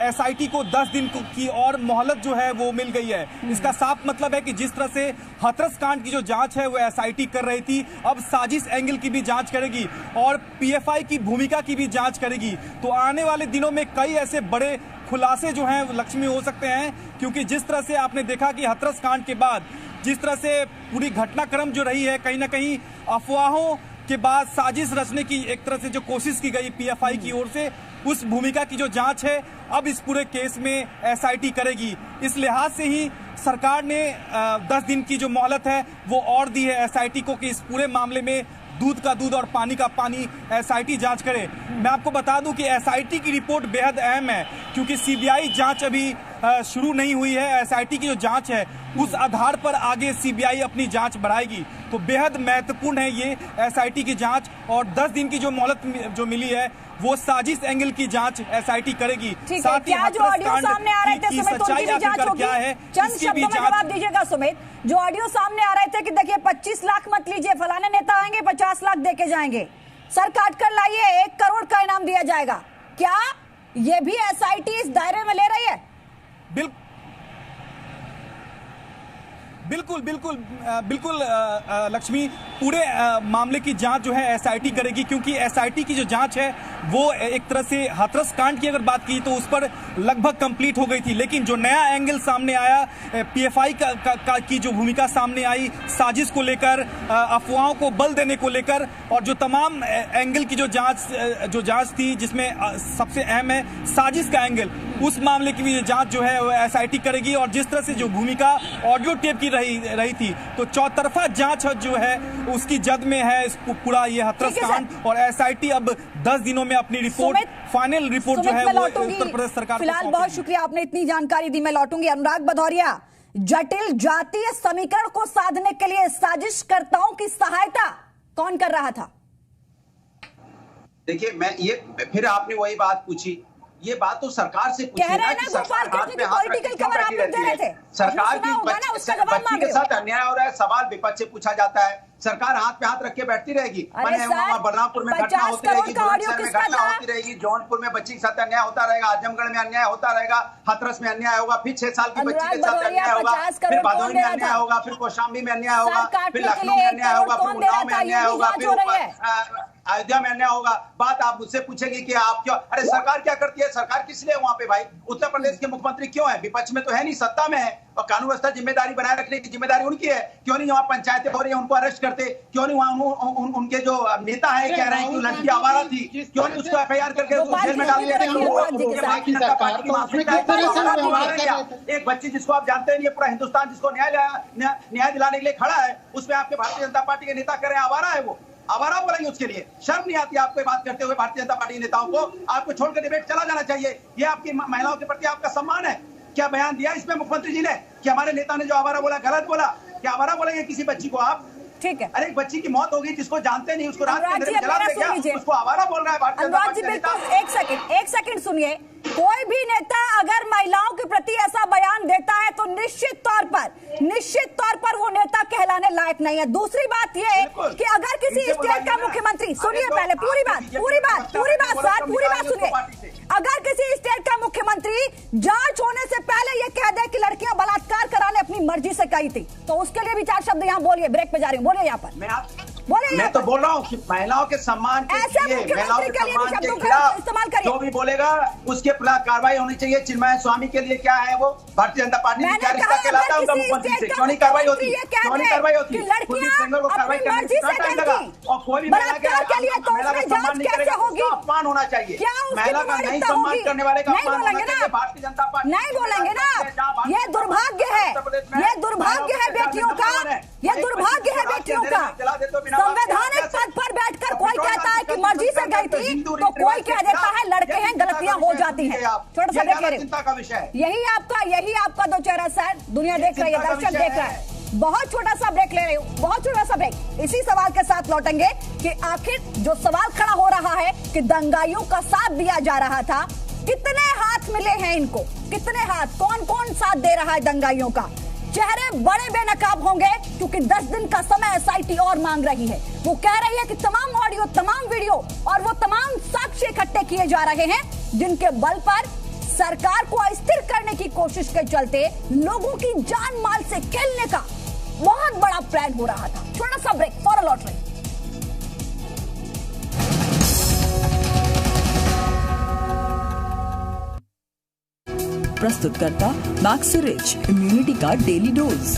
एसआईटी को 10 दिन की और मोहलत जो है वो मिल गई है। इसका साफ मतलब है कि जिस तरह से हाथरस कांड की जो जांच है वो एसआईटी कर रही थी, अब साजिश एंगल की भी जांच करेगी और पीएफआई की भूमिका की भी जांच करेगी। तो आने वाले दिनों में कई ऐसे बड़े खुलासे जो हैं लक्ष्मी हो सकते हैं, क्योंकि जिस तरह से आपने देखा कि हाथरस कांड के बाद जिस तरह से पूरी घटनाक्रम जो रही है, कहीं ना कहीं अफवाहों के बाद साजिश रचने की एक तरह से जो कोशिश की गई पीएफआई की ओर से, उस भूमिका की जो जांच है अब इस पूरे केस में एसआईटी करेगी। इस लिहाज से ही सरकार ने 10 दिन की जो मोहलत है वो और दी है एसआईटी को कि इस पूरे मामले में दूध का दूध और पानी का पानी एसआईटी जांच करे। मैं आपको बता दूं कि एसआईटी की रिपोर्ट बेहद अहम है, क्योंकि सीबीआई जांच अभी शुरू नहीं हुई है। एसआईटी की जो जांच है उस आधार पर आगे सीबीआई अपनी जांच बढ़ाएगी। तो बेहद महत्वपूर्ण है ये एसआईटी की जांच, और 10 दिन की जो मोहलत जो मिली है वो साजिश एंगल की जांच एसआईटी करेगी। साथ ही जो ऑडियो सामने आ रहे थे सुमित, उनकी भी जांच होगी। चंद शब्दों में जवाब दीजिएगा सुमित, जो ऑडियो सामने आ रहे थे कि देखिए 25 लाख मत लीजिए, फलाने नेता आएंगे 50 लाख देके जाएंगे, सर काट कर लाइए 1 करोड़ का इनाम दिया जाएगा, क्या ये भी एसआईटी इस दायरे में ले रही है? बिल्कुल लक्ष्मी, पूरे मामले की जांच जो है एसआईटी करेगी, क्योंकि एसआईटी की जो जांच है वो एक तरह से हाथरस कांड की अगर बात की तो उस पर लगभग कंप्लीट हो गई थी, लेकिन जो नया एंगल सामने आया पीएफआई की जो भूमिका सामने आई साजिश को लेकर, अफवाहों को बल देने को लेकर, और जो तमाम एंगल की जो जांच थी जिसमें सबसे अहम है साजिश का एंगल, उस मामले की भी जांच जो है वो एसआईटी करेगी। और जिस तरह से जो भूमिका ऑडियो टेप की रही थी, तो चौतरफा जांच जो है उसकी जद में है इस पूरा ये हाथरस कांड, और एसआईटी अब 10 दिनों में अपनी रिपोर्ट, फाइनल रिपोर्ट जो है वो उत्तर प्रदेश सरकार। फिलहाल बहुत शुक्रिया, आपने इतनी जानकारी दी। मैं लौटूंगी। अनुराग भदौरिया, जटिल जातीय समीकरण को साधने के लिए साजिशकर्ताओं की सहायता कौन कर रहा था? देखिए, मैं ये फिर आपने वही बात पूछी, ये बात तो सरकार से पूछी ना कि सरकार हाथ पे हाथ रख के क्यों बैठी रहती है। सरकार की बच्ची के साथ अन्याय हो रहा है, सवाल विपक्ष से पूछा जाता है, सरकार हाथ पे हाथ रख के बैठती रहेगी। बलरामपुर में घटना होती रहेगी, बुलंदशहर में घटना होती रहेगी, जौनपुर में बच्ची के साथ अन्याय होता रहेगा, आजमगढ़ में अन्याय होता रहेगा, हाथरस में अन्याय होगा, फिर 6 साल की बच्ची के साथ अन्याय होगा, फिर भदोही में अन्याय होगा, फिर कौशाम्बी में अन्याय होगा, फिर लखनऊ में अन्याय होगा, फिर उन्नाव में अन्याय होगा, फिर अयोध्या में अन्याय होगा। बात आप मुझसे पूछेंगे कि आप क्यों, अरे सरकार क्या करती है, सरकार किस लिए वहां पे भाई? उत्तर प्रदेश के मुख्यमंत्री क्यों है? विपक्ष में तो है नहीं, सत्ता में है, और कानून व्यवस्था जिम्मेदारी बनाए रखने की जिम्मेदारी उनकी है। क्यों नहीं वहां पंचायतें हो रही है उनको अरेस्ट करते? क्यों नहीं वहां उनके जो नेता है कह रहे हैं कि लड़की आवारा थी, क्यों नहीं उसको एफआईआर करके जेल में डाल दिया? एक बच्ची जिसको आप जानते हैं, ये पूरा हिंदुस्तान जिसको न्याय दिलाने के लिए खड़ा है, उसमें आपके भारतीय जनता पार्टी के नेता कह रहे हैं आवारा है, वो आवारा बोलेंगे उसके लिए? शर्म नहीं आती आपको बात करते हुए? भारतीय जनता पार्टी के नेताओं को आपको छोड़कर डिबेट चला जाना चाहिए। ये आपकी महिलाओं के प्रति आपका सम्मान है? क्या बयान दिया इसमें मुख्यमंत्री जी ने कि हमारे नेता ने जो आवारा बोला गलत बोला? क्या आवारा बोलेंगे किसी बच्ची को आप? ठीक है, अरे एक बच्ची की मौत होगी जिसको जानते नहीं, उसको रात के अंधेरे में जला देंगे, उसको आवारा बोल रहा है भारतीय जनता पार्टी का नेता? एक सेकंड सुनिए। कोई भी नेता अगर महिलाओं के प्रति ऐसा बयान देता है तो निश्चित तौर पर वो नेता कहलाने लायक नहीं है। दूसरी बात ये कि अगर किसी स्टेट का मुख्यमंत्री, सुनिए पहले पूरी बात सुनिए, अगर किसी स्टेट का मुख्यमंत्री जांच होने से पहले ये कह दे कि लड़कियां बलात्कार कराने अपनी मर्जी से गई थी, तो उसके लिए भी 4 शब्द यहाँ बोलिए। ब्रेक पे जा रही हूँ, बोलिए यहाँ पर। मैं तो बोल रहा हूँ कि महिलाओं के सम्मान के लिए, महिलाओं के सम्मान के खिलाफ जो भी बोलेगा उसके खिलाफ कार्रवाई होनी चाहिए। चिन्मय स्वामी के लिए क्या है वो भारतीय जनता पार्टी ने क्या रिश्ता कहलाता है उनका मुख्यमंत्री से? क्यों नहीं कार्रवाई होती? क्यों नहीं कार्रवाई होती? कुलदीप सेंगर को कार्रवाई करने में कितना टाइम लगा? और कोई भी महिला के महिला का सम्मान नहीं करेगा, उसका अपमान होना चाहिए। महिला का नहीं सम्मान करने वाले का अपमान होना चाहिए। भारतीय जनता पार्टी नहीं बोलेंगे ना, ये दुर्भाग्य है, ये दुर्भाग्य है बेटियों का, ये दुर्भाग्य है बेटियों का। संवैधानिक पद पर बैठकर कोई कहता है कि मर्जी से गई थी, तो कोई कह देता है लड़के हैं, गलतियां हो जाती हैं। छोटा सा ब्रेक ले रहे हैं, यही आपका दो चेहरा सर, दुनिया देख रही है, दर्शक देख रहा है। बहुत छोटा सा ब्रेक ले रही हूँ, बहुत छोटा सा ब्रेक। इसी सवाल के साथ लौटेंगे कि आखिर जो सवाल खड़ा हो रहा है कि दंगाइयों का साथ दिया जा रहा था, कितने हाथ मिले हैं इनको, कितने हाथ, कौन कौन साथ दे रहा है दंगाइयों का? चेहरे बड़े बेनकाब होंगे क्योंकि 10 दिन का समय एसआईटी और मांग रही है। वो कह रही है कि तमाम ऑडियो, तमाम वीडियो और वो तमाम साक्ष्य इकट्ठे किए जा रहे हैं जिनके बल पर सरकार को अस्थिर करने की कोशिश के चलते लोगों की जान माल से खेलने का बहुत बड़ा प्लान हो रहा था। छोटा सा ब्रेक फॉर लौट रहे। प्रस्तुतकर्ता मैक्सरिच इम्यूनिटी का डेली डोज।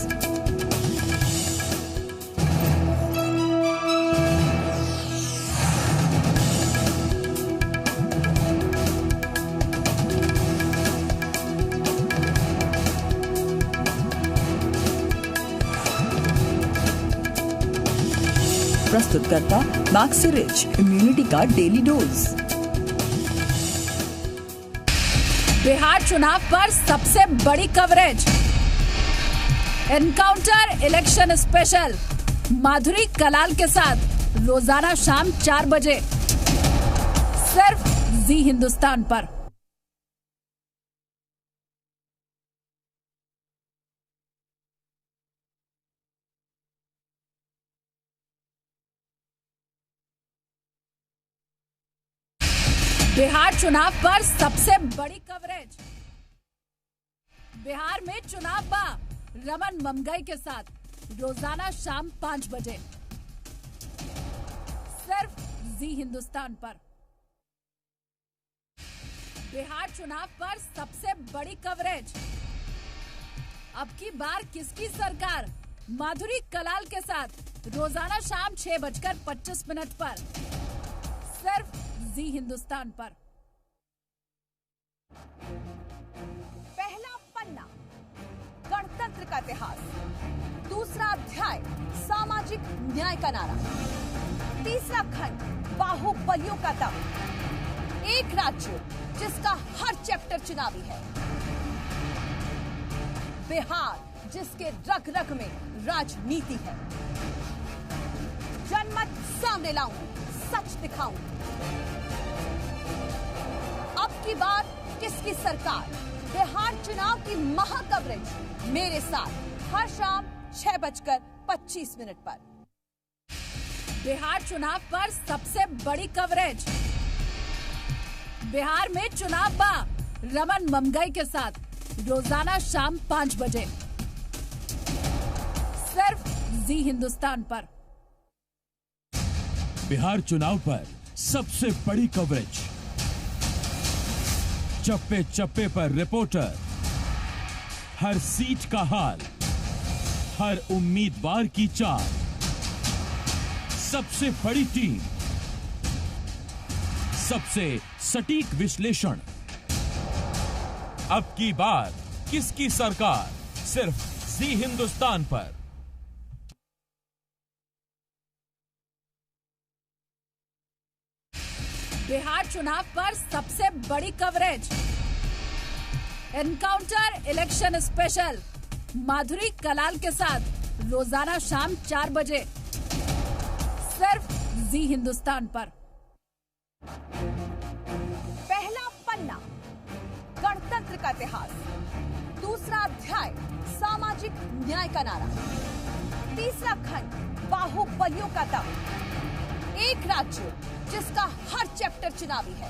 प्रस्तुतकर्ता मैक्सरिच इम्यूनिटी का डेली डोज। बिहार चुनाव पर सबसे बड़ी कवरेज, एनकाउंटर इलेक्शन स्पेशल माधुरी कलाल के साथ रोजाना शाम 4 बजे सिर्फ जी हिंदुस्तान पर। बिहार चुनाव पर सबसे बड़ी कवरेज, बिहार में चुनाव बा रमन ममगई के साथ रोजाना शाम 5 बजे सिर्फ जी हिंदुस्तान पर। बिहार चुनाव पर सबसे बड़ी कवरेज, अब की बार किसकी सरकार माधुरी कलाल के साथ रोजाना शाम 6:25 पर सिर्फ जी हिंदुस्तान पर। पहला पन्ना, गणतंत्र का इतिहास। दूसरा अध्याय, सामाजिक न्याय का नारा। तीसरा खंड, बाहुबलियों का दम। एक राज्य जिसका हर चैप्टर चुनावी है। बिहार जिसके रग रग में राजनीति है। जनमत सामने लाऊं, सच दिखाऊं। अब की बार किसकी सरकार? बिहार चुनाव की महा कवरेज मेरे साथ हर शाम 6:25 पर। बिहार चुनाव पर सबसे बड़ी कवरेज, बिहार में चुनाव बा रमन ममगई के साथ रोजाना शाम 5 बजे सिर्फ जी हिंदुस्तान पर। बिहार चुनाव पर सबसे बड़ी कवरेज, चप्पे चप्पे पर रिपोर्टर, हर सीट का हाल, हर उम्मीदवार की चाल, सबसे बड़ी टीम, सबसे सटीक विश्लेषण। अब की बार किसकी सरकार? सिर्फ जी हिंदुस्तान पर। बिहार चुनाव पर सबसे बड़ी कवरेज, एनकाउंटर इलेक्शन स्पेशल माधुरी कलाल के साथ रोजाना शाम 4 बजे सिर्फ जी हिंदुस्तान पर। पहला पन्ना, गणतंत्र का इतिहास। दूसरा अध्याय, सामाजिक न्याय का नारा। तीसरा खंड, बाहुबलियों का दम। एक राज्य जिसका हर चैप्टर चुनावी है।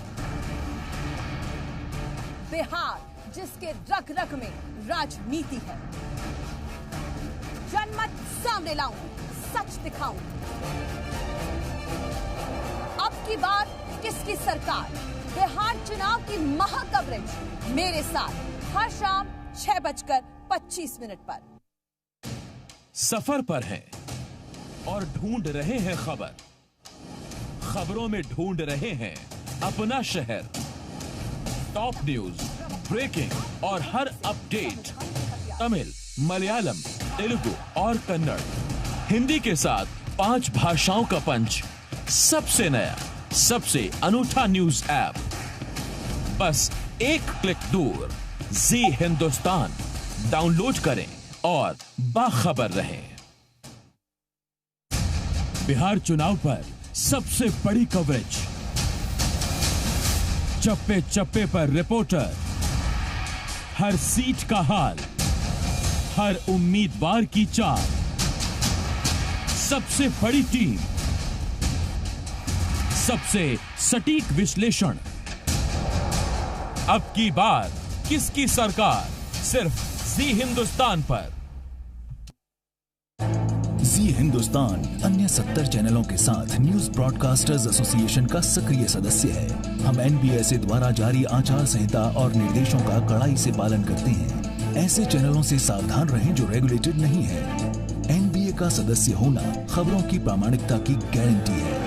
बिहार जिसके रग रग में राजनीति है। जनमत सामने लाऊं, सच दिखाऊं। अब की बार किसकी सरकार? बिहार चुनाव की महा कवरेज मेरे साथ हर शाम 6:25 पर। सफर पर हैं और ढूंढ रहे हैं खबर, खबरों में ढूंढ रहे हैं अपना शहर। टॉप न्यूज, ब्रेकिंग और हर अपडेट तमिल, मलयालम, तेलुगु और कन्नड़, हिंदी के साथ 5 भाषाओं का पंच। सबसे नया, सबसे अनूठा न्यूज ऐप, बस एक क्लिक दूर। जी हिंदुस्तान डाउनलोड करें और बाखबर रहें। बिहार चुनाव पर सबसे बड़ी कवरेज, चप्पे चप्पे पर रिपोर्टर, हर सीट का हाल, हर उम्मीदवार की चाल, सबसे बड़ी टीम, सबसे सटीक विश्लेषण। अब की बार किसकी सरकार? सिर्फ जी हिंदुस्तान पर। जी हिंदुस्तान अन्य 70 चैनलों के साथ न्यूज ब्रॉडकास्टर्स एसोसिएशन का सक्रिय सदस्य है। हम एनबीएसए द्वारा जारी आचार संहिता और निर्देशों का कड़ाई से पालन करते हैं। ऐसे चैनलों से सावधान रहें जो रेगुलेटेड नहीं है। एनबीए का सदस्य होना खबरों की प्रामाणिकता की गारंटी है।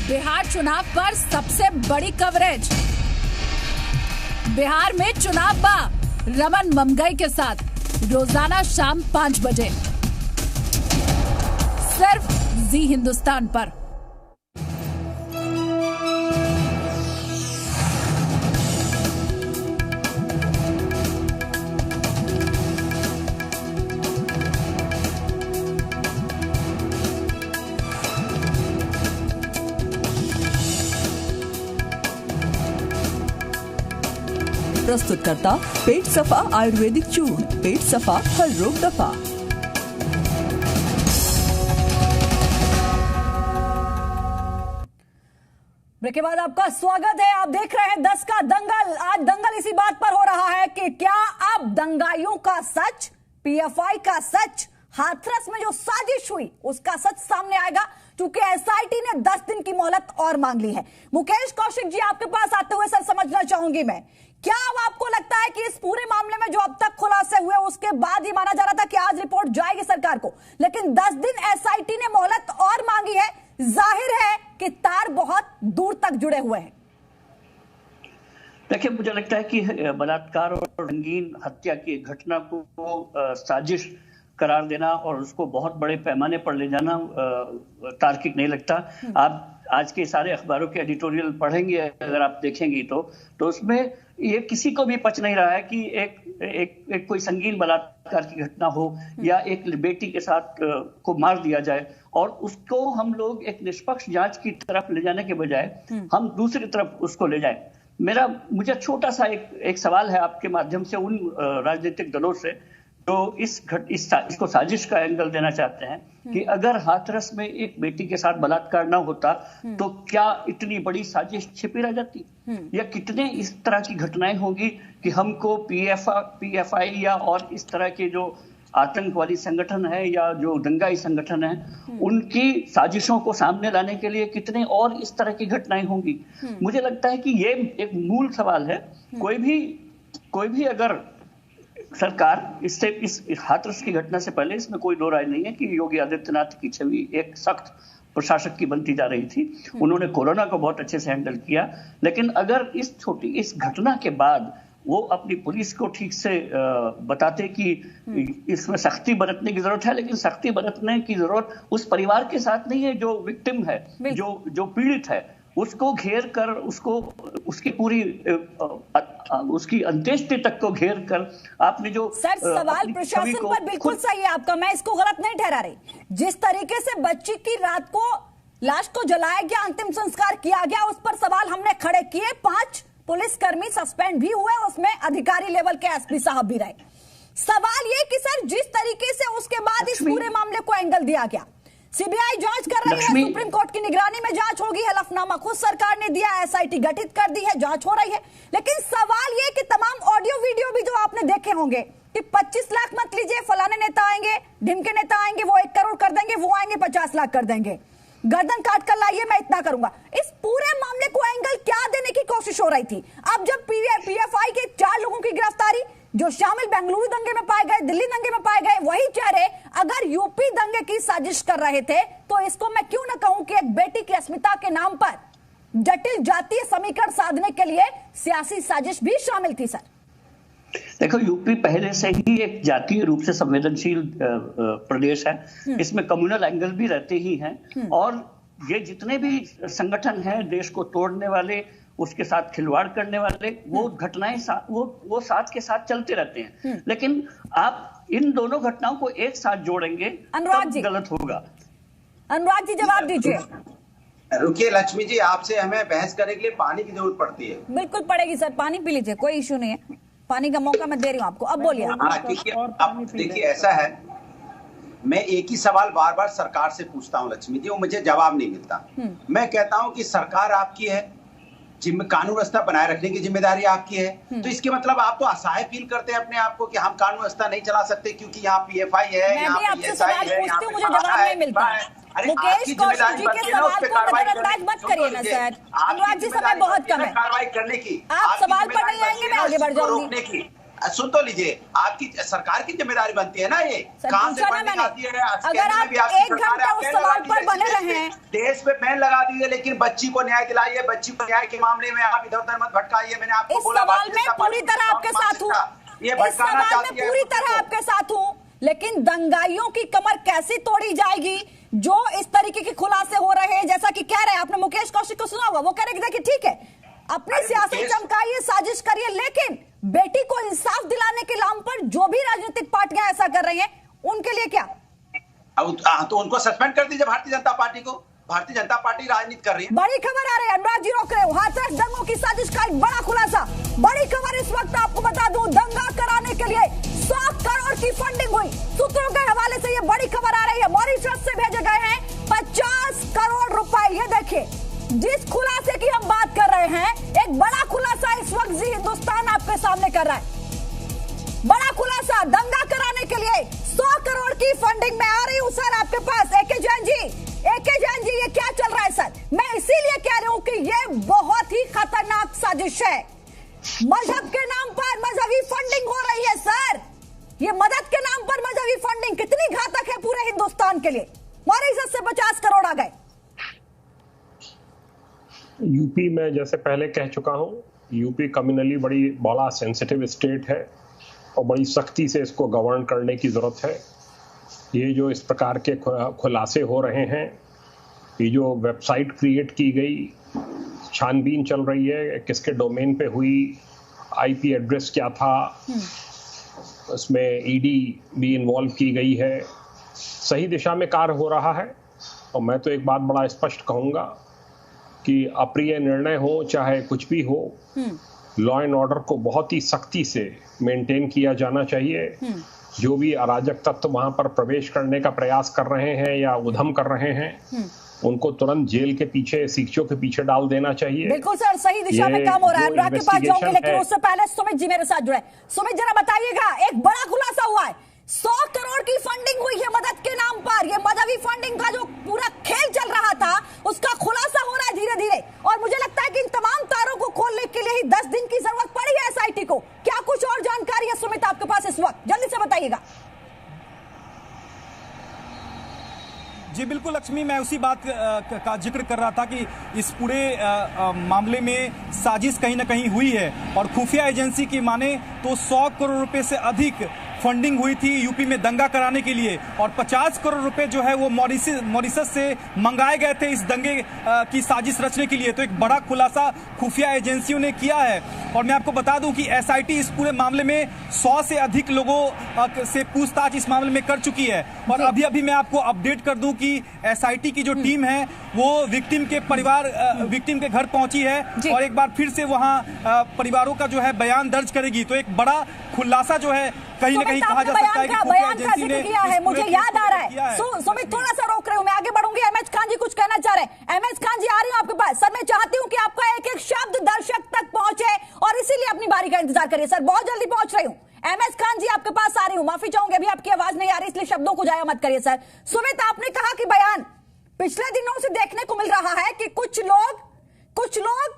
बिहार चुनाव पर सबसे बड़ी कवरेज। बिहार में चुनाव बा रमन ममगई के साथ रोजाना शाम 5 बजे सिर्फ जी हिंदुस्तान पर। प्रस्तुतकर्ता पेट सफा आयुर्वेदिक चूर्ण, पेट सफा हर रोग दफा। ब्रेक के बाद आपका स्वागत है। आप देख रहे हैं 10 का दंगल। आज दंगल इसी बात पर हो रहा है कि क्या अब दंगाइयों का सच, पीएफआई का सच, हाथरस में जो साजिश हुई उसका सच सामने आएगा, क्योंकि एसआईटी ने 10 दिन की मोहलत और मांग ली है। मुकेश कौशिक जी, आपके पास आते हुए सर समझना चाहूंगी मैं, क्या अब आपको लगता है कि इस पूरे मामले में जो अब तक खुलासे हुए उसके बाद ही माना जा रहा था कि आज रिपोर्ट जाएगी सरकार को, लेकिन 10 दिन एसआईटी ने मोहलत और मांगी है, जाहिर है कि तार बहुत दूर तक जुड़े हुए हैं? देखिए, मुझे लगता है कि बलात्कार और रंगीन हत्या की घटना को साजिश करार देना और उसको बहुत बड़े पैमाने पर ले जाना तार्किक नहीं लगता। आप आज के सारे अखबारों के एडिटोरियल पढ़ेंगे, अगर आप देखेंगी तो उसमें ये किसी को भी पच नहीं रहा है कि एक कोई संगीन बलात्कार की घटना हो या एक बेटी के साथ को मार दिया जाए और उसको हम लोग एक निष्पक्ष जांच की तरफ ले जाने के बजाय हम दूसरी तरफ उसको ले जाए। मुझे छोटा सा एक सवाल है आपके माध्यम से उन राजनीतिक दलों से जो इसको साजिश का एंगल देना चाहते हैं कि अगर हाथरस में एक बेटी के साथ बलात्कार ना होता तो क्या इतनी बड़ी साजिश छिपी रह जाती, या कितने इस तरह की घटनाएं होगी कि हमको पीएफआई या और इस तरह के जो आतंकवादी संगठन है या जो दंगाई संगठन है उनकी साजिशों को सामने लाने के लिए कितने और इस तरह की घटनाएं होंगी। मुझे लगता है कि ये एक मूल सवाल है। कोई भी अगर सरकार इस हाथरस की घटना से पहले इसमें कोई दो राय नहीं है कि योगी आदित्यनाथ की छवि एक सख्त प्रशासक की बनती जा रही थी। उन्होंने कोरोना को बहुत अच्छे से हैंडल किया, लेकिन अगर इस घटना के बाद वो अपनी पुलिस को ठीक से बताते कि इसमें सख्ती बरतने की जरूरत है, लेकिन सख्ती बरतने की जरूरत उस परिवार के साथ नहीं है जो विक्टिम है, जो पीड़ित है। उसको घेर कर, उसको उसकी पूरी उसकी अंत्येष्टि तक को घेर कर आपने जो सर सवाल प्रशासन पर बिल्कुल सही है आपका, मैं इसको गलत नहीं ठहरा रही। जिस तरीके से बच्ची की रात को लाश को जलाया गया, अंतिम संस्कार किया गया, उस पर सवाल हमने खड़े किए। 5 पुलिसकर्मी सस्पेंड भी हुए, उसमें अधिकारी लेवल के एसपी साहब भी रहे। सवाल ये कि सर जिस तरीके से उसके बाद इस पूरे मामले को एंगल दिया गया, सीबीआई जांच कर रही है, सुप्रीम कोर्ट की निगरानी में जांच होगी, हलफनामा खुद सरकार ने दिया, एसआईटी गठित कर दी है, जांच हो रही है। लेकिन सवाल ये कि तमाम ऑडियो वीडियो भी जो आपने देखे होंगे कि 25 लाख मत लीजिए, फलाने नेता आएंगे, ढिमके नेता आएंगे, वो 1 करोड़ कर देंगे, वो आएंगे 50 लाख कर देंगे, गर्दन काट कर लाइए मैं इतना करूंगा। इस पूरे मामले को एंगल क्या देने की कोशिश हो रही थी? अब जब पीएफआई के 4 लोगों की गिरफ्तारी जो शामिल बेंगलुरु दंगे में पाए गए, दिल्ली दंगे में पाए गए, वही चेहरे अगर यूपी दंगे की साजिश कर रहे थे, तो इसको मैं क्यों ना कहूं कि एक बेटी की अस्मिता के नाम पर जटिल जातीय समीकरण साधने के लिए सियासी साजिश भी शामिल थी। सर देखो, यूपी पहले से ही एक जातीय रूप से संवेदनशील प्रदेश है, इसमें कम्युनल एंगल भी रहते ही हैं, और ये जितने भी संगठन हैं देश को तोड़ने वाले, उसके साथ खिलवाड़ करने वाले, वो घटनाएं वो साथ के साथ चलते रहते हैं। लेकिन आप इन दोनों घटनाओं को एक साथ जोड़ेंगे तब गलत होगा। अनुराग जी जवाब दीजिए। रुकिए लक्ष्मी जी, आपसे हमें बहस करने के लिए पानी की जरूरत पड़ती है। बिल्कुल पड़ेगी सर, पानी पी लीजिए, कोई इश्यू नहीं है, पानी का मौका मैं दे रही हूँ आपको। अब बोलिए। अब देखिए ऐसा है, मैं एक ही सवाल बार बार सरकार से पूछता हूँ लक्ष्मी जी, वो मुझे जवाब नहीं मिलता। मैं कहता हूँ कि सरकार आपकी है, कानून व्यवस्था बनाए रखने की जिम्मेदारी आपकी है, तो इसके मतलब आप तो असहाय फील करते हैं अपने आप को कि हम कानून व्यवस्था नहीं चला सकते क्योंकि यहाँ पीएफआई है, यहाँ पीएसआई है, यहाँ मुझे जवाब नहीं मिलता। मुकेश कौशिक जी के सवाल को नजरअंदाज मत करिए ना सर। अनुराग जी समय बहुत कम है, कार्रवाई करने की, आप सवाल पर नहीं आएंगे, मैं आगे बढ़ जाऊंगी। सुन तो लीजिए, आपकी सरकार की जिम्मेदारी बनती है ना, ये कहां से फंडिंग आती है। अगर आप 1 घंटा उस सवाल पर बने रहे, देश पे बैन लगा दीजिए, लेकिन बच्ची को न्याय दिलाइए, बच्ची को न्याय के मामले में आप इधर उधर मत भटकाइए। मैंने आपको बोला सवाल में पूरी तरह आपके साथ हूँ, ये भटकाना चाहती है, पूरी तरह आपके साथ हूँ, लेकिन दंगाइयों की कमर कैसे तोड़ी जाएगी जो इस तरीके के खुलासे हो रहे हैं, जैसा कि कह रहे हैं। आपने मुकेश कौशिक को सुना होगा, वो कह रहे हैं कि ठीक है अपनी सियासत चमकाइए, साजिश करिए, लेकिन बेटी को इंसाफ दिलाने के नाम पर जो भी राजनीतिक पार्टियां ऐसा कर रही हैं, उनके लिए क्या? तो उनको सस्पेंड कर दीजिए भारतीय जनता पार्टी को। भारतीय जनता पार्टी राजनीति कर रही है। बड़ी खबर आ रही है, अनुराग जी रोक रहे हो, हाथरस दंगों की साजिश का एक बड़ा खुलासा। बड़ी खबर इस वक्त आपको बता दूं, दंगा कराने के लिए 100 करोड़ की फंडिंग हुई। सूत्रों के हवाले से ये बड़ी खबर आ रही है, मॉरिशस से भेजे गए हैं 50 करोड़ रुपए। ये देखिए, जिस खुलासे की हम बात कर रहे हैं, एक बड़ा खुलासा इस वक्त जी हिंदुस्तान आपके सामने कर रहा है। बड़ा खुलासा, दंगा कराने के लिए 100 करोड़ की फंडिंग में आ रही हूं सर आपके पास। एके जैन जी, ये क्या चल रहा है सर? मैं इसीलिए कह रही हूं कि ये बहुत ही खतरनाक साजिश है। मजहब के नाम पर मजहबी फंडिंग हो रही है सर। ये मदद के नाम पर मजहबी फंडिंग कितनी घातक है पूरे हिंदुस्तान के लिए। मॉरिशस से 50 करोड़ आ गए। यूपी में जैसे पहले कह चुका हूं, यूपी कम्युनली बड़ा सेंसिटिव स्टेट है और बड़ी सख्ती से इसको गवर्न करने की जरूरत है। ये जो इस प्रकार के खुलासे हो रहे हैं, ये जो वेबसाइट क्रिएट की गई, छानबीन चल रही है किसके डोमेन पे हुई, आईपी एड्रेस क्या था, उसमें ईडी भी इन्वॉल्व की गई है, सही दिशा में कार्य हो रहा है। और मैं तो एक बात बड़ा स्पष्ट कहूँगा कि अप्रिय निर्णय हो चाहे कुछ भी हो, लॉ एंड ऑर्डर को बहुत ही सख्ती से मेंटेन किया जाना चाहिए। जो भी अराजक तत्व वहां पर प्रवेश करने का प्रयास कर रहे हैं या उद्यम कर रहे हैं, उनको तुरंत जेल के पीछे, शिक्षों के पीछे डाल देना चाहिए। बिल्कुल सर, सही दिशा में काम हो रहा है। अनुराग के पास जाऊंगी, लेकिन उससे पहले सुमित जी मेरे साथ जुड़े। सुमित जरा बताइएगा, एक बड़ा खुलासा हुआ है, 100 करोड़ की फंडिंग हुई है मदद के नाम पर। ये मदवी फंडिंग का जो पूरा खेल चल रहा था, उसका खुलासा हो रहा है धीरे धीरे। और मुझे लगता है कि इन तमाम तारों को खोलने के लिए ही 10 दिन की जरूरत पड़ी है एसआईटी को। क्या कुछ और जानकारी है सुमित आपके पास इस वक्त? जल्दी से बताइएगा। जी बिल्कुल लक्ष्मी, मैं उसी बात का जिक्र कर रहा था कि इस पूरे मामले में साजिश कहीं ना कहीं हुई है और खुफिया एजेंसी की माने तो 100 करोड़ रुपए से अधिक फंडिंग हुई थी यूपी में दंगा कराने के लिए और 50 करोड़ रुपए जो है वो मॉरिशस से मंगाए गए थे इस दंगे की साजिश रचने के लिए। तो एक बड़ा खुलासा खुफिया एजेंसियों ने किया है और मैं आपको बता दूं कि एसआईटी इस पूरे मामले में 100 से अधिक लोगों से पूछताछ इस मामले में कर चुकी है। और अभी अभी मैं आपको अपडेट कर दूं कि एसआईटी की जो टीम है वो विक्टिम के घर पहुंची है और एक बार फिर से वहां परिवारों का जो है बयान दर्ज करेगी। तो एक बड़ा खुलासा जो है कहीं ना कहीं कहा जा सकता है कि बयान का जिक्र किया है, मुझे याद आ रहा है। सुमित थोड़ा सा रोक रहे हूं, मैं आगे बढ़ूंगी। एमएच खान जी कुछ कहना चाह रहे हैं। एमएच खान जी आ रही हूं आपके पास। सर मैं चाहती हूं कि आपका एक एक शब्द दर्शक तक पहुंचे और इसीलिए अपनी बारी का इंतजार करिए। सर बहुत जल्दी पहुंच रही हूं। एमएच खान जी आपके पास आ रही हूं, माफी चाहूंगी अभी आपकी आवाज नहीं आ रही इसलिए शब्दों को जाया मत करिए। सर सुमित, आपने कहा कि बयान पिछले दिनों से देखने को मिल रहा है कि कुछ लोग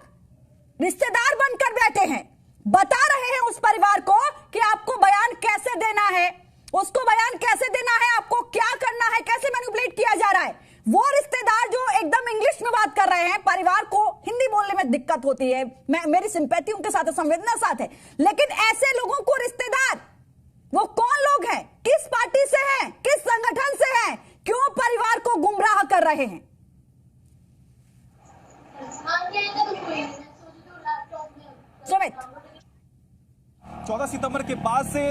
रिश्तेदार बनकर बैठे हैं, बता रहे हैं उस परिवार को कि आपको बयान कैसे देना है, उसको बयान कैसे देना है, आपको क्या करना है, कैसे मैनिपुलेट किया जा रहा है। वो रिश्तेदार जो एकदम इंग्लिश में बात कर रहे हैं, परिवार को हिंदी बोलने में दिक्कत होती है, मेरी सिंपैथी उनके साथ है, संवेदना साथ है, लेकिन ऐसे लोगों को रिश्तेदार वो कौन लोग हैं, किस पार्टी से हैं, किस संगठन से हैं, क्यों परिवार को गुमराह कर रहे हैं? 14 सितंबर के बाद से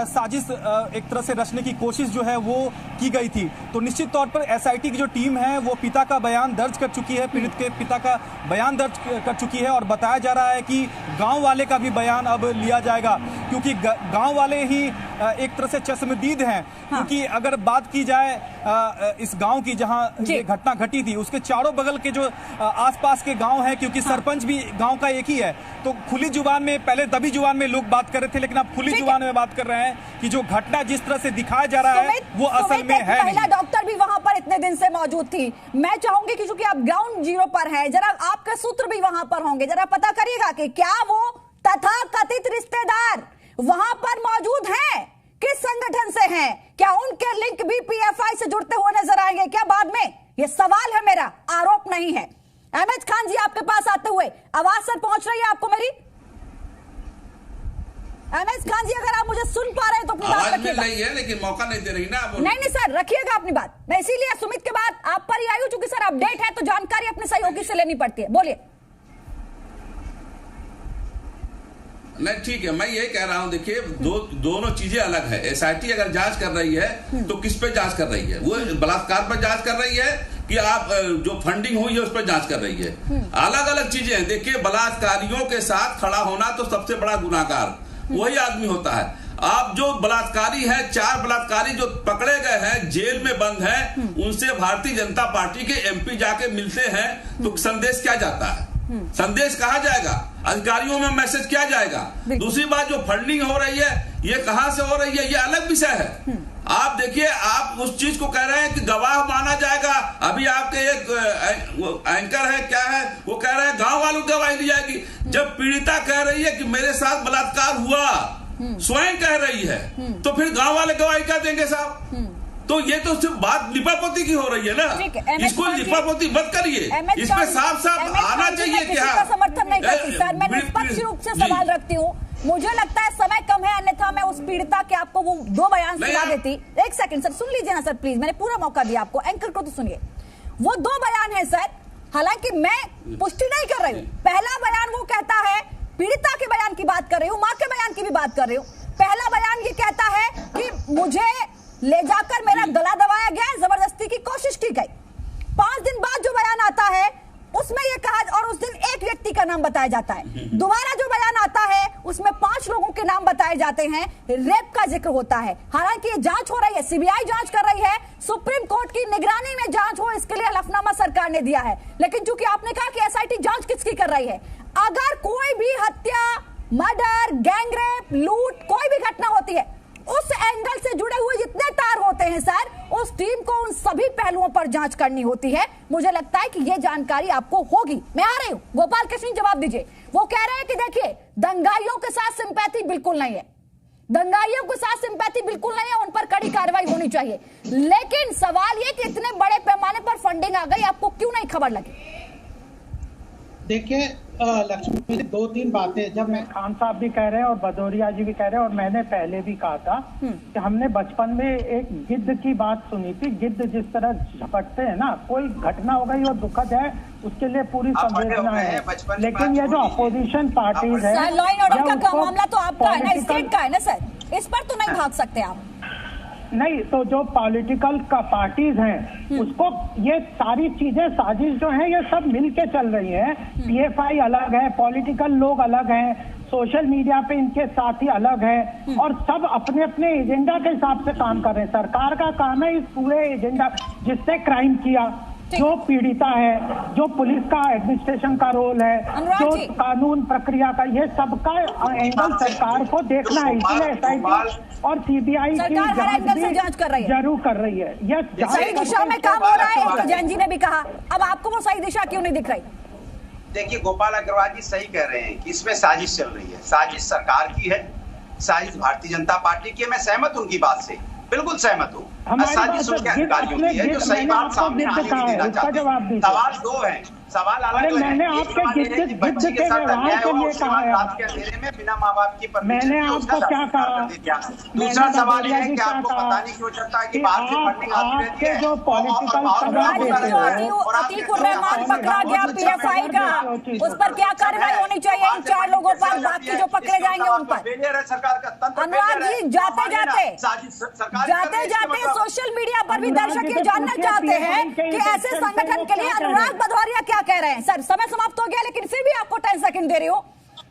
साजिश एक तरह से रचने की कोशिश जो है वो की गई थी। तो निश्चित तौर पर एसआईटी की जो टीम है वो पिता का बयान दर्ज कर चुकी है, पीड़ित के पिता का बयान दर्ज कर चुकी है और बताया जा रहा है कि गांव वाले का भी बयान अब लिया जाएगा क्योंकि गांव वाले ही एक तरह से चश्मदीद हैं। क्योंकि अगर बात की जाए इस गांव की जहां ये घटना घटी थी उसके चारों बगल के जो आसपास के गांव हैं, क्योंकि सरपंच भी गांव का एक ही है, तो खुली जुबान में, पहले दबी जुबान में लोग बात कर रहे थे लेकिन अब खुली जुबान में बात कर रहे हैं कि जो घटना जिस तरह से दिखाया जा रहा है वो असल में है नहीं। महिला डॉक्टर भी वहां पर इतने दिन से मौजूद थी। मैं चाहूंगी कि चूंकि आप ग्राउंड जीरो पर हैं, जरा आपके सूत्र भी वहां पर होंगे, जरा पता करिएगा कि क्या वो तथाकथित रिश्तेदार वहां पर मौजूद हैं, किस संगठन से हैं, क्या उनके लिंक भी पीएफआई से जुड़ते हुए नजर आएंगे क्या बाद में? ये सवाल है मेरा, आरोप नहीं है। एमएच खान जी आपके पास आते हुए आवाज सर पहुंच रही है आपको मेरी? एमएच खान जी अगर आप मुझे सुन पा रहे हैं तो अपनी बात रखिएगा। नहीं है लेकिन मौका नहीं दे रही ना। नहीं सर रखिएगा अपनी बात। मैं इसीलिए सुमित के बाद आप पर ही आई हूं, चूंकि सर अपडेट है तो जानकारी अपने सहयोगी से लेनी पड़ती है। बोलिए। नहीं ठीक है, मैं यही कह रहा हूं, देखिए दोनों चीजें अलग है। एसआईटी अगर जांच कर रही है तो किस पे जांच कर रही है? वो बलात्कार पर जांच कर रही है कि आप जो फंडिंग हुई है उस पर जांच कर रही है? अलग अलग चीजें हैं। देखिए बलात्कारियों के साथ खड़ा होना तो सबसे बड़ा गुनाहगार वही आदमी होता है। आप जो बलात्कारी है, 4 बलात्कारी जो पकड़े गए हैं, जेल में बंद हैं, उनसे भारतीय जनता पार्टी के एमपी जाके मिलते हैं तो संदेश क्या जाता है? संदेश कहा जाएगा, अधिकारियों में मैसेज किया जाएगा। दूसरी बात जो फंडिंग हो रही है ये कहां से हो रही है ये अलग विषय है। आप देखिए, आप उस चीज को कह रहे हैं कि गवाह माना जाएगा। अभी आपके एक एंकर है, क्या है, वो कह रहे हैं गांव वालों की गवाही ली जाएगी। जब पीड़िता कह रही है कि मेरे साथ बलात्कार हुआ, स्वयं कह रही है, तो फिर गांव वाले गवाही क्या देंगे साहब? तो ये तो सिर्फ बात लिपापोती की हो रही है ना, इसको लिपापोती मत करिए, इसमें साफ साफ आना चाहिए। क्या समर्थन नहीं करती सर, मैं निष्पक्ष रूप से सवाल रखती हूँ। मुझे लगता है समय कम है, अन्यथा मैं उस पीड़िता के आपको वो 2 बयान सुना देती। एक सेकंड सर, सुन लीजिए ना सर प्लीज, मैंने पूरा मौका दिया आपको, एंकर को तो सुनिए। वो 2 बयान है सर, हालांकि मैं पुष्टि नहीं कर रही हूँ। पहला बयान वो कहता है, पीड़िता के बयान की बात कर रही हूँ, माँ के बयान की भी बात कर रही हूँ। पहला बयान ये कहता है कि मुझे ले जाकर मेरा गला दबाया गया, जबरदस्ती की कोशिश की गई। 5 दिन बाद जो बयान आता है उसमें ये कहा, और उस दिन एक व्यक्ति का नाम बताया जाता है। दोबारा जो बयान आता है उसमें 5 लोगों के नाम बताए जाते हैं, रेप का जिक्र होता है। हालांकि ये जांच हो रही है, सीबीआई जांच कर रही है, सुप्रीम कोर्ट की निगरानी में जांच हो, इसके लिए हलफनामा सरकार ने दिया है। लेकिन चूंकि आपने कहा कि एसआईटी जांच किसकी कर रही है, अगर कोई भी हत्या, मर्डर, गैंगरेप, लूट, कोई भी घटना होती है, उस एंगल से जुड़े हुए जितने तार होते हैं सर, उस टीम को उन सभी पहलुओं पर जांच करनी होती है। मुझे लगता है कि यह जानकारी आपको होगी। मैं आ रही हूं, गोपाल कृष्ण जवाब दीजिए। वो कह रहे हैं कि देखिए दंगाइयों के साथ सिंपैथी बिल्कुल नहीं है, दंगाइयों के साथ सिंपैथी बिल्कुल नहीं है, उन पर कड़ी कार्रवाई होनी चाहिए। लेकिन सवाल ये कि इतने बड़े पैमाने पर फंडिंग आ गई, आपको क्यों नहीं खबर लगी? देखिए लक्ष्मी, 2-3 बातें जब मैं खान साहब भी कह रहे हैं और भदौरिया जी भी कह रहे हैं, और मैंने पहले भी कहा था कि हमने बचपन में एक गिद्ध की बात सुनी थी। गिद्ध जिस तरह झपटते हैं ना, कोई घटना हो गई और दुखद है, उसके लिए पूरी संवेदना है। लेकिन ये जो अपोजिशन पार्टीज है, लॉ एंड ऑर्डर का मामला तो आपका है ना, स्टेट का है ना सर, इस पर तो नहीं भाग सकते आप। नहीं तो जो पॉलिटिकल का पार्टीज हैं उसको ये सारी चीजें साजिश जो है ये सब मिलके चल रही है। पीएफआई अलग है, पॉलिटिकल लोग अलग हैं, सोशल मीडिया पे इनके साथी अलग है और सब अपने अपने एजेंडा के हिसाब से काम कर रहे हैं। सरकार का काम है इस पूरे एजेंडा, जिससे क्राइम किया, जो पीड़िता है, जो पुलिस का एडमिनिस्ट्रेशन का रोल है, जो कानून प्रक्रिया का, ये सबका एंगल सरकार को देखना है। इसलिए एसआईटी और सीबीआई की जांच कर रही है, जरूर कर रही है। यह सही दिशा में काम हो रहा है, जैन जी ने भी कहा। अब आपको वो सही दिशा क्यों नहीं दिख रही? देखिए, गोपाल अग्रवाल जी सही कह रहे हैं कि इसमें साजिश चल रही है। साजिश सरकार की है, साजिश भारतीय जनता पार्टी की है। मैं सहमत हूँ उनकी बात से, बिल्कुल सहमत हूँ। साजिश उनके अधिकारियों की है जो सही बात सामने आने नहीं देना चाहते। सवाल 2 है, सवाल अलग अलग है। मैंने आपके बच्चे के व्यवहार के लिए कहा है, रात के अंधेरे में बिना माँ बाप की परमिशन मैंने आपको क्या कहा? दूसरा सवाल यह है कि आपको पता नहीं क्यों चलता है कि बाहर से फंडिंग आती रहती है। जो पॉलिटिकल अतीक उर रहमान पकड़ा गया पीएफआई का, उस पर क्या कार्रवाई होनी चाहिए इन 4 लोगों पर, बाकी जो पकड़े जाएंगे उन पर? सरकार का तंत्र अनुराग जी, जाते जाते सोशल मीडिया पर भी दर्शक ये जानना चाहते हैं कि ऐसे संगठन के लिए अनुराग भदौरिया क्या कह रहे हैं। सर समय समाप्त हो गया, लेकिन फिर भी आपको 10 सेकंड दे रही हूँ।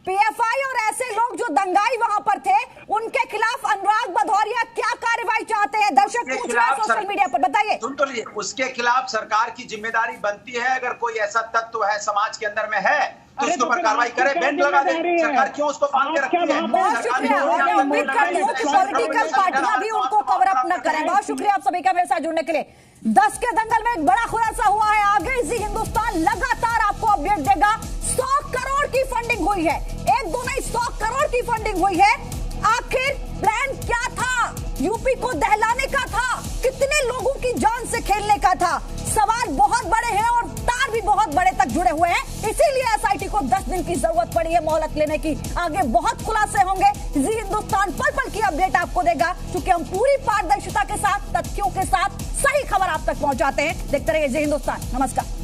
पीएफआई और ऐसे लोग जो दंगाई वहां पर थे, उनके खिलाफ अनुराग भदौरिया क्या कार्रवाई चाहते हैं? दर्शक पूछ रहे हैं सोशल मीडिया पर, बताइए। सुन तो लीजिए, उसके खिलाफ सरकार की जिम्मेदारी बनती है। अगर कोई ऐसा तत्व है समाज के अंदर में है तो उसके ऊपर कार्रवाई करे, बैंड लगा दे। सरकार क्यों उसको बांध के रखती है? बहुत शुक्रिया, और मैं उम्मीद करती हूँ कि पॉलिटिकल पार्टियां भी उनको कवर अप न करें। बहुत शुक्रिया आप सभी का मेरे साथ जुड़ने के लिए। 10 के दंगल में एक बड़ा खुलासा हुआ है। आगे जी हिंदुस्तान लगातार आपको अपडेट देगा। 100 करोड़ की फंडिंग हुई है, 1-2 नहीं 100 करोड़ की फंडिंग हुई है। आखिर प्लान क्या था? यूपी को दहलाने का था? कितने लोगों की जान से खेलने का था? सवाल बहुत बड़े हैं और तार भी बहुत बड़े तक जुड़े हुए हैं। इसीलिए एसआईटी को 10 दिन की जरूरत पड़ी है मोहलत लेने की। आगे बहुत खुलासे होंगे। जी हिंदुस्तान पल पल की अपडेट आपको देगा, क्योंकि हम पूरी पारदर्शिता के साथ, तथ्यों के साथ सही खबर आप तक पहुंचाते हैं। देखते रहिए जी हिंदुस्तान। नमस्कार।